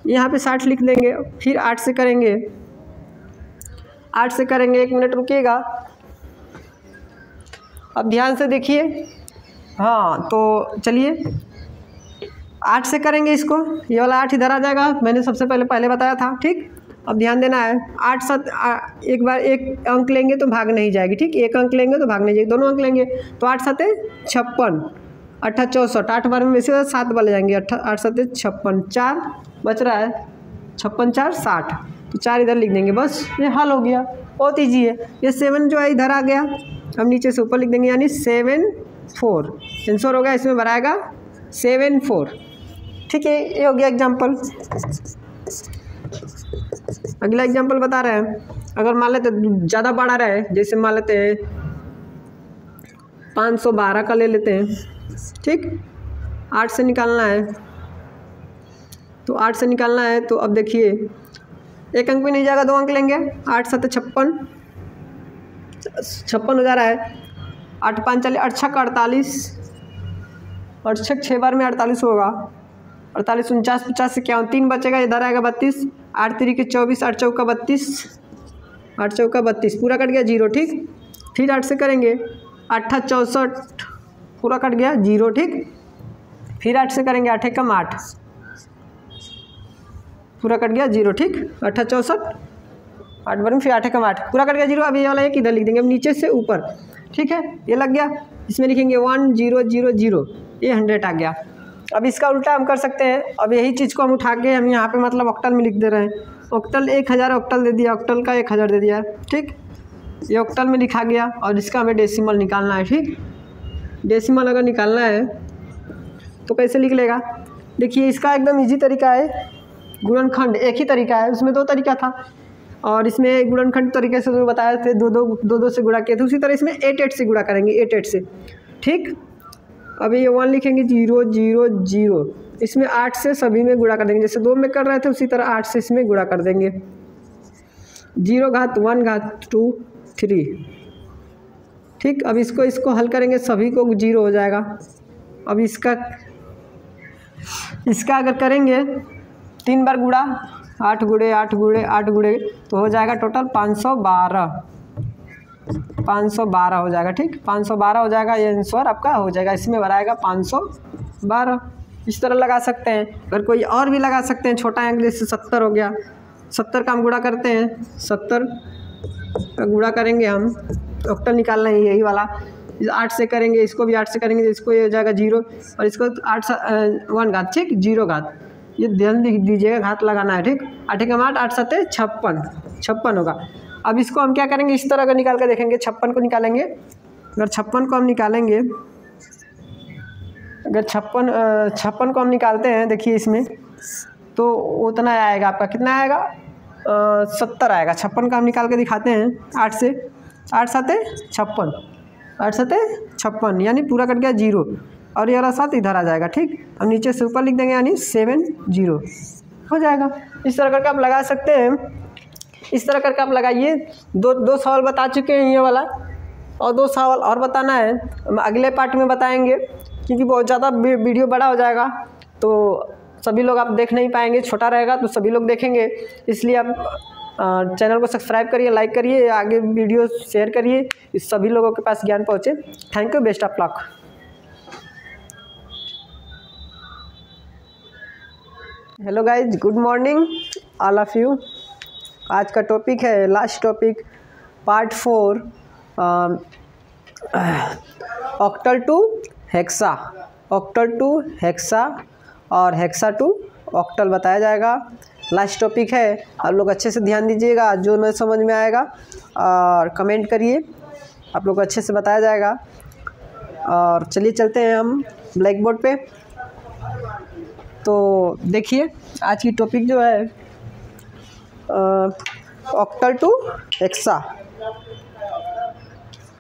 यहाँ पे 60 लिख देंगे, फिर 8 से करेंगे, 8 से करेंगे, 1 मिनट रुकिएगा, अब ध्यान से देखिए। हाँ तो चलिए 8 से करेंगे इसको, ये वाला 8 इधर आ जाएगा, मैंने सबसे पहले बताया था, ठीक। अब ध्यान देना है, 8 7 एक बार एक अंक लेंगे तो भाग नहीं जाएगी, ठीक। एक अंक लेंगे तो भाग नहीं जाएगी, दोनों अंक लेंगे तो 8 7 56, 8 64, 8 बार में वैसे 7 वाले जाएंगे, 8 7 56, 4 बच रहा है, 56 4 60, तो 4 इधर लिख देंगे, बस ये हल हो गया, बहुत ईजी है। ये 7 जो है इधर आ गया, हम नीचे से ऊपर लिख देंगे, यानी 7 4 आंसर हो गया, इसमें भराएगा 7 4, ठीक है। ये हो गया एग्जाम्पल। अगला एग्जाम्पल बता रहे हैं, अगर मान लेते ज़्यादा बड़ा रहे, जैसे मान लेते हैं 512 का ले लेते हैं, ठीक। 8 से निकालना है, तो 8 से निकालना है, तो अब देखिए एक अंक भी नहीं जाएगा, 2 अंक लेंगे, 8 7 56 हो जा रहा है, 8 5 चलिए, 8 6 48, और 6 बार में 48 होगा, 48 49 50 से क्या 3 बचेगा, इधर आएगा 32, 8 3 के 24, 8 चौका 32, 8 चौका 32, पूरा कट गया 0, ठीक। फिर 8 से करेंगे, 8 64, पूरा कट गया 0, ठीक। फिर 8 से करेंगे, 8 कम 8, पूरा कट गया 0, ठीक। 8 64, 8 बार में फिर 8 कम 8, पूरा कट गया 0। अब ये वाला एक इधर लिख देंगे, अब नीचे से ऊपर, ठीक है, ये लग गया, इसमें लिखेंगे 1 0 0 0, ये 100 आ गया। अब इसका उल्टा हम कर सकते हैं, अब यही चीज़ को हम उठा के हम यहाँ पे मतलब ऑक्टल में लिख दे रहे हैं, ऑक्टल 1000 ऑक्टल दे दिया, ऑक्टल का 1000 दे दिया, ठीक। ये ऑक्टल में लिखा गया, और इसका हमें डेसिमल निकालना है, ठीक। डेसिमल अगर निकालना है तो कैसे लिख लेगा, देखिए इसका एकदम ईजी तरीका है, गुणनखंड एक ही तरीका है, उसमें 2 तरीका था, और इसमें गुणनखंड तरीके से जो बताए थे, 2 से गुणा किया था, उसी तरह इसमें 8 8 से गुणा करेंगे, 8 8 से, ठीक। अभी ये 1 लिखेंगे, 0 0 0, इसमें 8 से सभी में गुणा कर देंगे, जैसे 2 में कर रहे थे उसी तरह 8 से इसमें गुणा कर देंगे, 0 घात 1 घात 2 3, ठीक। अब इसको हल करेंगे, सभी को 0 हो जाएगा। अब इसका अगर करेंगे 3 बार गुणा, 8 गुणे 8 गुणे 8 गुणे, तो हो जाएगा टोटल 512 हो जाएगा, ठीक। 512 हो जाएगा, ये आंसर आपका हो जाएगा, इसमें भराएगा 512। इस तरह लगा सकते हैं, अगर कोई और भी लगा सकते हैं, छोटा अंक जैसे 70 हो गया, 70 का हम गुणा करते हैं, 70 का गुणा करेंगे हम, ऑक्टल निकालना है यही वाला, 8 से करेंगे, इसको भी 8 से करेंगे, तो इसको ये हो जाएगा 0, और इसको 1 घात, ठीक, 0 घात, ये ध्यान दीजिएगा, घात लगाना है, ठीक। 8 कम 8, 8 7 56 होगा। अब इसको हम क्या करेंगे, इस तरह का निकाल कर देखेंगे, 56 को निकालेंगे, अगर 56 को हम निकालेंगे अगर 56 को हम निकालते हैं, देखिए इसमें तो उतना आएगा आपका, कितना आएगा 70 आएगा। 56 का हम निकाल के दिखाते हैं 8 से, 8 7 56, 8 7 56 यानी पूरा कट गया 0 और ये वाला 7 इधर आ जाएगा। ठीक, अब नीचे से ऊपर लिख देंगे यानी 70 हो जाएगा। इस तरह करके आप लगा सकते हैं, इस तरह करके आप लगाइए। दो सवाल बता चुके हैं ये वाला, और 2 सवाल और बताना है, हम अगले पार्ट में बताएंगे क्योंकि बहुत ज़्यादा वीडियो बड़ा हो जाएगा तो सभी लोग आप देख नहीं पाएंगे, छोटा रहेगा तो सभी लोग देखेंगे। इसलिए आप चैनल को सब्सक्राइब करिए, लाइक करिए, आगे वीडियो शेयर करिए, इस सभी लोगों के पास ज्ञान पहुँचे। Thank you, best of luck. Hello guys, good morning all of you. आज का टॉपिक है last topic part 4 octal to hexa, octal to hexa और हेक्सा टू ऑक्टल बताया जाएगा। लास्ट टॉपिक है, आप लोग अच्छे से ध्यान दीजिएगा, जो नहीं समझ में आएगा और कमेंट करिए, आप लोग अच्छे से बताया जाएगा। और चलिए चलते हैं हम ब्लैक बोर्ड पे। तो देखिए आज की टॉपिक जो है ऑक्टल टू हेक्सा।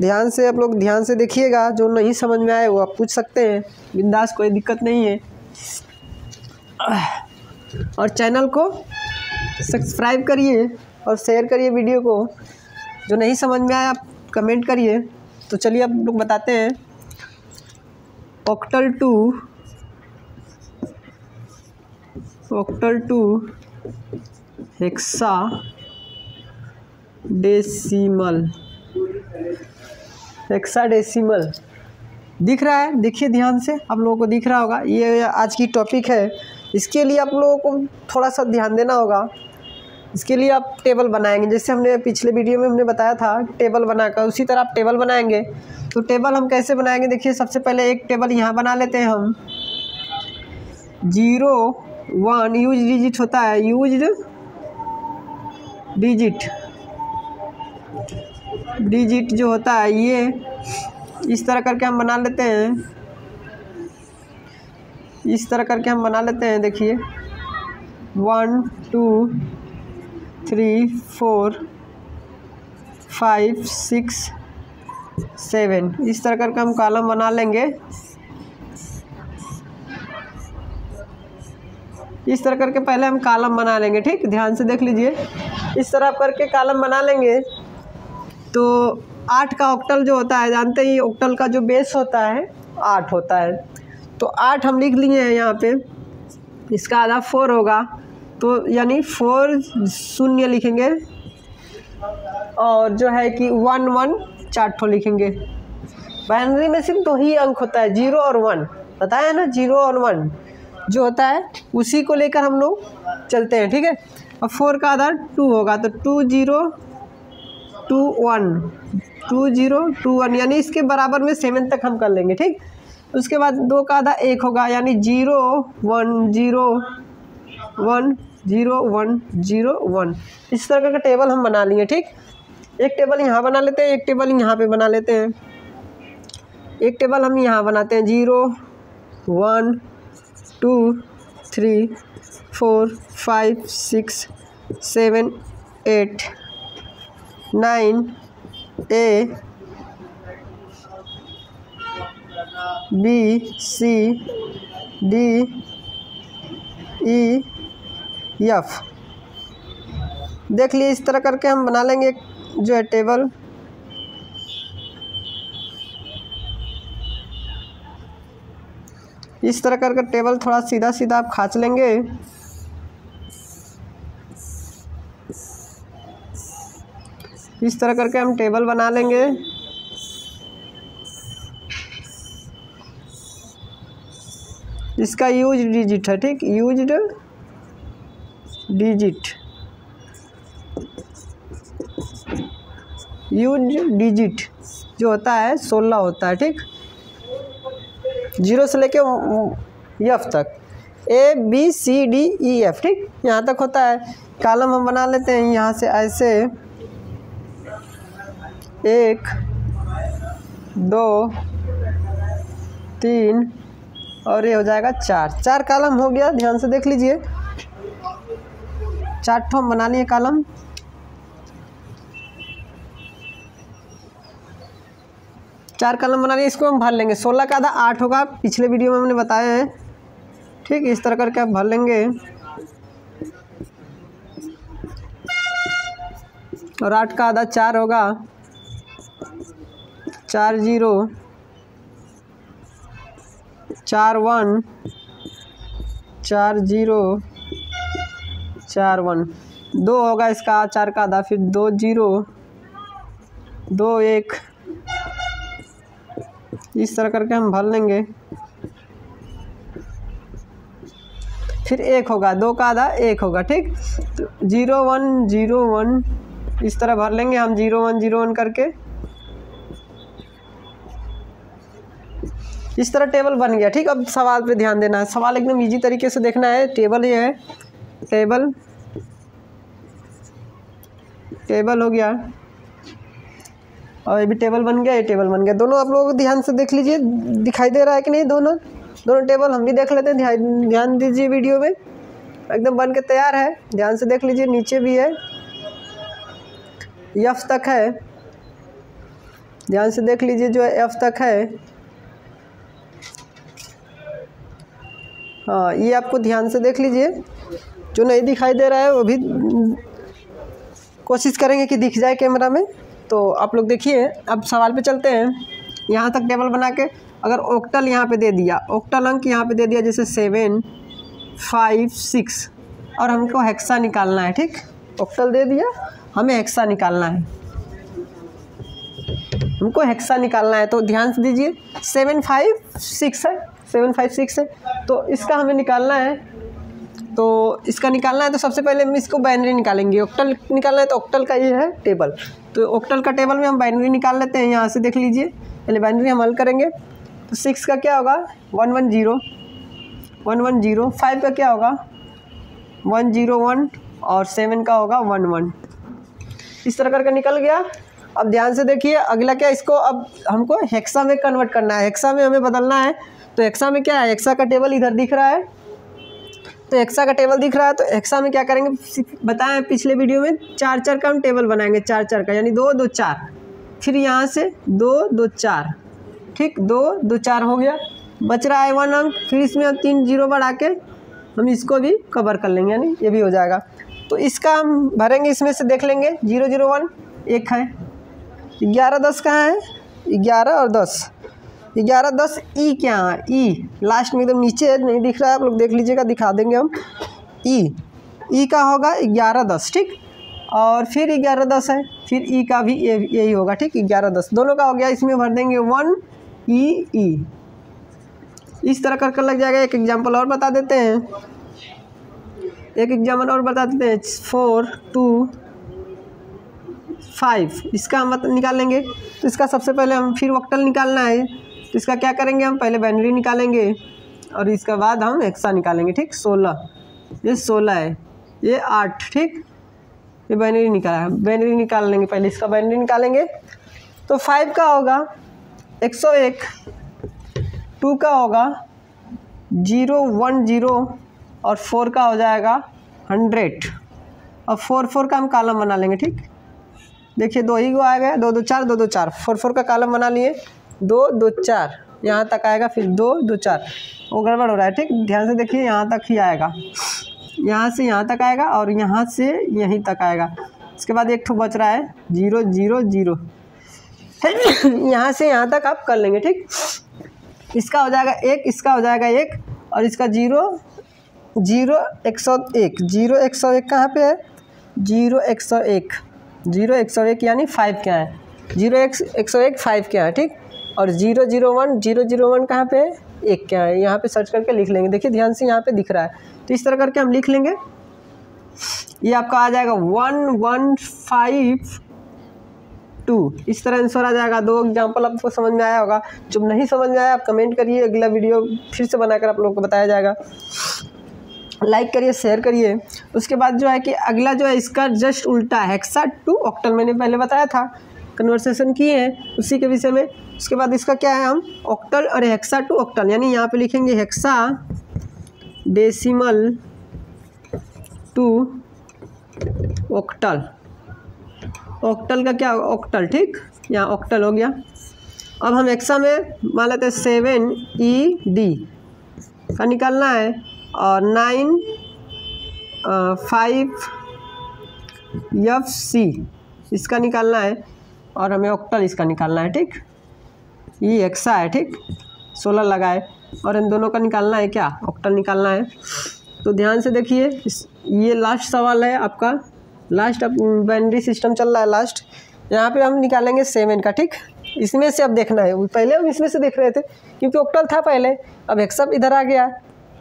ध्यान से, आप लोग ध्यान से देखिएगा, जो नहीं समझ में आए वो आप पूछ सकते हैं, बिंदास, कोई दिक्कत नहीं है। और चैनल को सब्सक्राइब करिए और शेयर करिए वीडियो को। जो नहीं समझ में आया आप कमेंट करिए। तो चलिए आप लोग बताते हैं octal to hexa decimal. Hexadecimal दिख रहा है, देखिए ध्यान से, आप लोगों को दिख रहा होगा। ये आज की टॉपिक है, इसके लिए आप लोगों को थोड़ा सा ध्यान देना होगा। इसके लिए आप टेबल बनाएंगे, जैसे हमने पिछले वीडियो में हमने बताया था टेबल बनाकर, उसी तरह आप टेबल बनाएंगे। तो टेबल हम कैसे बनाएंगे, देखिए सबसे पहले एक टेबल यहाँ बना लेते हैं हम। 0 1 यूज डिजिट होता है, यूज्ड डिजिट जो होता है ये इस तरह करके हम बना लेते हैं, इस तरह करके हम बना लेते हैं। देखिए 1 2 3 4 5 6 7 इस तरह करके हम कॉलम बना लेंगे। इस तरह करके पहले हम कॉलम बना लेंगे। ठीक, ध्यान से देख लीजिए, इस तरह करके कॉलम बना लेंगे। तो 8 का ऑक्टल जो होता है, जानते ही ऑक्टल का जो बेस होता है 8 होता है। तो 8 हम लिख लिए हैं यहाँ पे, इसका आधा 4 होगा, तो यानी 4 शून्य लिखेंगे और जो है कि 1 1 4 ठो लिखेंगे। बाइनरी में सिर्फ 2 ही अंक होता है, 0 और 1, बताया ना, 0 और 1 जो होता है उसी को लेकर हम लोग चलते हैं। ठीक है, और 4 का आधा 2 होगा, तो 2 0 2 1 2 0 2 1 यानी इसके बराबर में 7 तक हम कर लेंगे। ठीक, उसके बाद 2 का आधा 1 होगा, यानी 0 1 0 1 0 1 0 1 इस तरह का टेबल हम बना लिए। ठीक, एक टेबल यहाँ बना लेते हैं, एक टेबल यहाँ पे बना लेते हैं। एक टेबल हम यहाँ बनाते हैं 0 1 2 3 4 5 6 7 8 9 A B C D E F। देख लिए, इस तरह करके हम बना लेंगे जो है टेबल। इस तरह करके टेबल थोड़ा सीधा सीधा आप खींच लेंगे। इस तरह करके हम टेबल बना लेंगे। इसका यूज डिजिट है। ठीक, यूज्ड डिजिट जो होता है 16 होता है। ठीक, 0 से लेके F तक, A B C D E F। ठीक, यहाँ तक होता है। कॉलम हम बना लेते हैं यहाँ से ऐसे 1 2 3 और ये हो जाएगा 4। 4 कॉलम हो गया, ध्यान से देख लीजिए। 4 ठो हम बना लिए कॉलम। चार कॉलम बना लिए, इसको हम भर लेंगे। 16 का आधा 8 होगा, पिछले वीडियो में हमने बताया है। ठीक, इस तरह करके आप भर लेंगे। और 8 का आधा 4 होगा, 4 0 4 1 4 0 4 1। 2 होगा इसका 4 का आधा, फिर 2 0 2 1, इस तरह करके हम भर लेंगे। फिर 1 होगा, 2 का आधा 1 होगा। ठीक, तो 0 1 0 1 इस तरह भर लेंगे हम, 0 1 0 1 करके। इस तरह टेबल बन गया। ठीक, अब सवाल पे ध्यान देना है। सवाल एकदम इजी तरीके से देखना है। टेबल ये है, टेबल हो गया, और ये भी टेबल बन गया, ये टेबल बन गया। दोनों आप लोगों को ध्यान से देख लीजिए, दिखाई दे रहा है कि नहीं। दोनों टेबल हम भी देख लेते हैं, ध्यान दीजिए। वीडियो में एकदम बन के तैयार है, ध्यान से देख लीजिए। नीचे भी है, F तक है, ध्यान से देख लीजिए, जो है F तक है। हाँ, ये आपको ध्यान से देख लीजिए। जो नहीं दिखाई दे रहा है वो भी कोशिश करेंगे कि दिख जाए कैमरा में। तो आप लोग देखिए, अब सवाल पे चलते हैं। यहाँ तक टेबल बना के, अगर ऑक्टल यहाँ पे दे दिया, ऑक्टल अंक यहाँ पे दे दिया, जैसे 7 5 6, और हमको हेक्सा निकालना है। ठीक, ऑक्टल दे दिया, हमें हेक्सा निकालना है, हमको हेक्सा निकालना है। तो ध्यान से दीजिए, 7 5 6 है, 7 5 6 है, तो इसका हमें निकालना है। तो इसका निकालना है तो सबसे पहले हम इसको बाइनरी निकालेंगे। ऑक्टल निकालना है तो ऑक्टल का ये है टेबल, तो ऑक्टल का टेबल में हम बाइनरी निकाल लेते हैं। यहाँ से देख लीजिए, पहले बाइनरी हम हल करेंगे। तो 6 का क्या होगा 1 1 0 1 1 0, 5 का क्या होगा 1 0 1, और 7 का होगा 1 1। इस तरह करके निकल गया। अब ध्यान से देखिए, अगला क्या, इसको अब हमको हेक्सा में कन्वर्ट करना है, हेक्सा में हमें बदलना है। तो हेक्सा में क्या है, हेक्सा का टेबल इधर दिख रहा है, तो हेक्सा का टेबल दिख रहा है। तो हेक्सा में क्या करेंगे, बताएं पिछले वीडियो में, 4 4 का हम टेबल बनाएंगे, 4 4 का, यानी 2 2 4, फिर यहाँ से 2 2 4। ठीक, 2 2 4 हो गया, बच रहा है 1 अंक, फिर इसमें हम 3 0 बढ़ा के हम इसको भी कवर कर लेंगे, यानी ये भी हो जाएगा। तो इसका हम भरेंगे, इसमें से देख लेंगे। 0 0 1 1 है, 11 10 कहाँ है, 11 और 10, 11 10 ई क्या है, ई लास्ट में एकदम नीचे है, नहीं दिख रहा है, आप लोग देख लीजिएगा, दिखा देंगे हम। ई का होगा 11 10। ठीक, और फिर 11 10 है, फिर ई का भी यही होगा। ठीक, 11 10 दोनों का हो गया, इसमें भर देंगे 1 ई। इस तरह कर लग जाएगा। एक एग्जाम्पल और बता देते हैं, 4 2 5, इसका हम निकाल लेंगे। तो इसका सबसे पहले हम फिर ऑक्टल निकालना है, तो इसका क्या करेंगे, हम पहले बाइनरी निकालेंगे और इसके बाद हम हेक्सा निकालेंगे। ठीक, 16, ये 16 है, ये 8। ठीक, ये बाइनरी निकाला है, बाइनरी निकाल लेंगे, पहले इसका बाइनरी निकालेंगे। तो 5 का होगा 101, 2 का होगा 0 1 0, और 4 का हो जाएगा 100। और 4 4 का हम कॉलम बना लेंगे। ठीक, देखिए 2 ही को आ गया, 2 2 4 2 2 4, 4 4 का कॉलम बना लिए, 2 2 4 यहाँ तक आएगा, फिर 2 2 4, वो गड़बड़ हो रहा है। ठीक, ध्यान से देखिए, यहाँ तक ही आएगा, यहाँ से यहाँ तक आएगा और यहाँ से यहीं तक आएगा। इसके बाद एक ठो बच रहा है 0 0 0, यहाँ से यहाँ तक आप कर लेंगे। ठीक, इसका हो जाएगा 1, इसका हो जाएगा 1, और इसका 0 0 101, 0 101 कहाँ पे है, 0 101, 0 101 यानी 5 क्या है, 0 101 5 क्या है। ठीक, और 0 0 1 कहाँ पे है, 1 क्या है, यहाँ पे सर्च करके लिख लेंगे। देखिए ध्यान से, यहाँ पे दिख रहा है, तो इस तरह करके हम लिख लेंगे। ये आपका आ जाएगा 1 1 5 2, इस तरह आंसर आ जाएगा। 2 एग्जाम्पल आपको समझ में आया होगा। जब नहीं समझ में आया आप कमेंट करिए, अगला वीडियो फिर से बनाकर आप लोगों को बताया जाएगा। लाइक करिए, शेयर करिए। उसके बाद जो है कि अगला जो है इसका जस्ट उल्टा है, हेक्सा टू ऑक्टल, मैंने पहले बताया था। कन्वर्सेशन किए हैं उसी के विषय में। उसके बाद इसका क्या है, हम ऑक्टल और हेक्सा टू ऑक्टल, यानी यहाँ पे लिखेंगे hexa decimal to octal. Octal का क्या, ऑक्टल, ठीक, यहाँ ऑक्टल हो गया। अब हम हेक्सा में मान लेते हैं 7ED का निकालना है और 5FC इसका निकालना है और हमें ऑक्टल इसका निकालना है, ठीक। ये हेक्सा है, ठीक, 16 लगाए और इन दोनों का निकालना है क्या, ऑक्टल निकालना है। तो ध्यान से देखिए, ये लास्ट सवाल है आपका, लास्ट अब बाइनरी सिस्टम चल रहा है लास्ट। यहाँ पे हम निकालेंगे 7 का, ठीक। इसमें से अब देखना है, पहले हम इसमें से देख रहे थे क्योंकि ऑक्टल था पहले, अब हेक्सा इधर आ गया,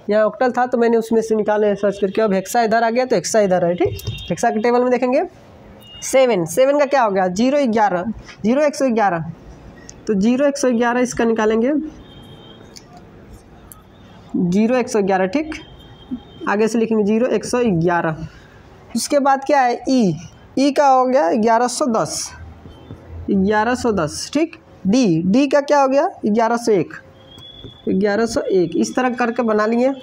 यहाँ ऑक्टल था तो मैंने उसमें से निकाले सर्च करके, अब हेक्सा इधर आ गया तो हेक्सा इधर है, ठीक। हेक्सा के टेबल में देखेंगे 7 का क्या हो गया, 0 111, तो 0 111 इसका निकालेंगे 0 111, ठीक। आगे से लिखेंगे 0 111। उसके बाद क्या है, ई का हो गया 1110, ठीक। डी का क्या हो गया 1101, इस तरह करके बना लिए।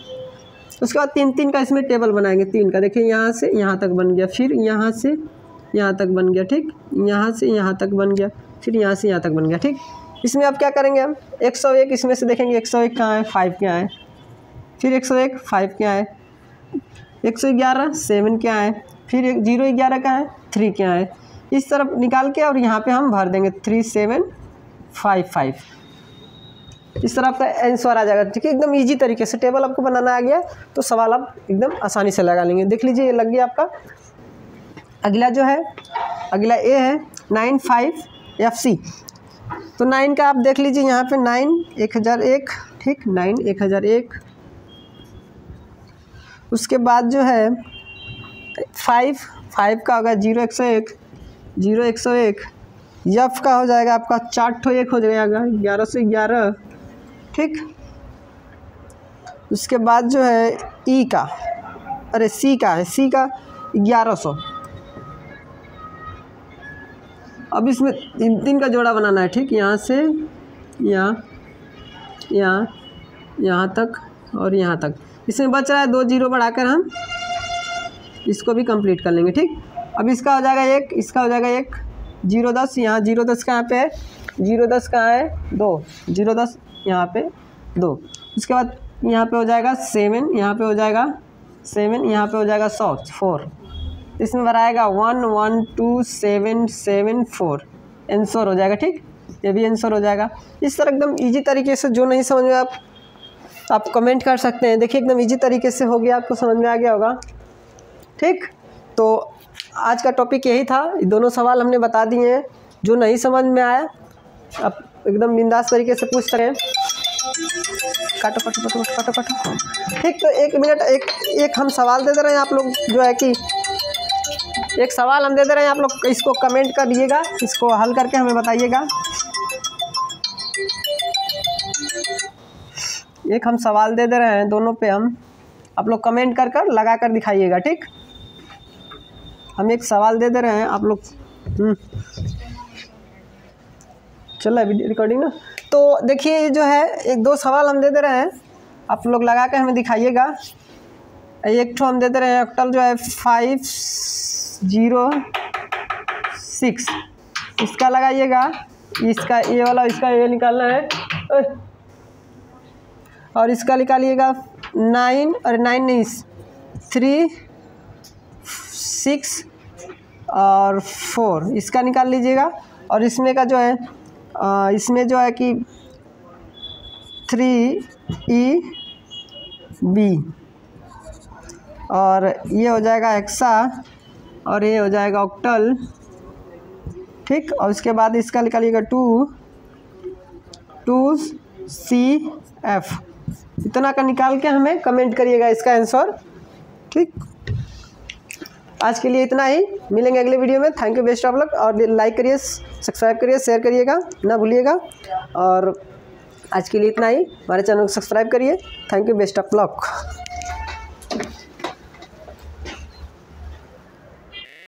उसके बाद 3 का इसमें टेबल बनाएंगे, 3 का देखिए यहाँ से यहाँ तक बन गया, फिर यहाँ से यहाँ तक बन गया, ठीक, यहाँ से यहाँ तक बन गया, फिर यहाँ से यहाँ तक बन गया, ठीक। इसमें अब क्या करेंगे हम 101, इसमें से देखेंगे 101 कहाँ है, 5 क्या है, फिर 101 5 क्या है, 111 7 क्या है, फिर 0 11 क्या है, 3 क्या है। इस तरफ निकाल के और यहाँ पे हम भर देंगे 3755, इस तरह आपका आंसर आ जाएगा, ठीक है। एकदम इजी तरीके से टेबल आपको बनाना आ गया तो सवाल आप एकदम आसानी से लगा लेंगे। देख लीजिए ये लग गया आपका। अगला जो है, अगला ए है 95FC। तो 9 का आप देख लीजिए, यहाँ पे 9 1001, ठीक, 9 1001। उसके बाद जो है 5 का होगा 0 101, एफ का हो जाएगा आपका 4 1 हो जाएगा 11 से 11, ठीक। उसके बाद जो है ई का, अरे सी का है, सी का 1100। अब इसमें 3 का जोड़ा बनाना है, ठीक, यहाँ से यहाँ तक और यहाँ तक। इसमें बच रहा है 2 0 बढ़ाकर हम इसको भी कंप्लीट कर लेंगे, ठीक। अब इसका हो जाएगा 1, इसका हो जाएगा 1, 0 10, यहाँ 0 10 कहाँ पे है, 0 10 कहाँ है, 2, 0 10 यहाँ पे 2। उसके बाद यहाँ पे हो जाएगा 7, यहाँ पे हो जाएगा 7, यहाँ पे हो जाएगा 4। इसमें बढ़ाएगा 1 1 2 7 7 4, आंसर हो जाएगा, ठीक। ये भी आंसर हो जाएगा। इस तरह एकदम इजी तरीके से, जो नहीं समझ में आप कमेंट कर सकते हैं। देखिए एकदम इजी तरीके से हो गया, आपको समझ में आ गया होगा, ठीक। तो आज का टॉपिक यही था, दोनों सवाल हमने बता दिए हैं। जो नहीं समझ में आया आप एकदम बिंदास तरीके से पूछ सकते हैं। काटो, ठीक। तो 1 मिनट एक हम सवाल दे दे रहे हैं, आप लोग जो है कि एक सवाल हम दे दे रहे हैं, आप लोग इसको कमेंट करिएगा, इसको हल करके हमें बताइएगा। एक हम सवाल दे रहे हैं, दोनों पे आप लोग कमेंट कर लगा कर दिखाइएगा, ठीक। हम एक सवाल दे रहे हैं, आप लोग चल रहा है वीडियो रिकॉर्डिंग ना। तो देखिए ये जो है 1-2 सवाल हम दे रहे हैं, आप लोग लगा कर हमें दिखाइएगा। एक ठो हम दे रहे हैं, ऑक्टल जो है 506, इसका लगाइएगा, इसका ये वाला, इसका ये निकालना है, और इसका निकालिएगा 9 और 9 नहीं 3 6 और 4, इसका निकाल लीजिएगा। और इसमें का जो है इसमें जो है कि 3EB, और ये हो जाएगा हेक्सा और ये हो जाएगा ऑक्टल, ठीक। और उसके बाद इसका निकालिएगा 2CF। इतना का निकाल के हमें कमेंट करिएगा इसका आंसर, ठीक। आज के लिए इतना ही, मिलेंगे अगले वीडियो में। Thank you, best of luck. और लाइक करिए, सब्सक्राइब करिए, शेयर करिएगा ना भूलिएगा। और आज के लिए इतना ही, हमारे चैनल को सब्सक्राइब करिए। Thank you, best of luck.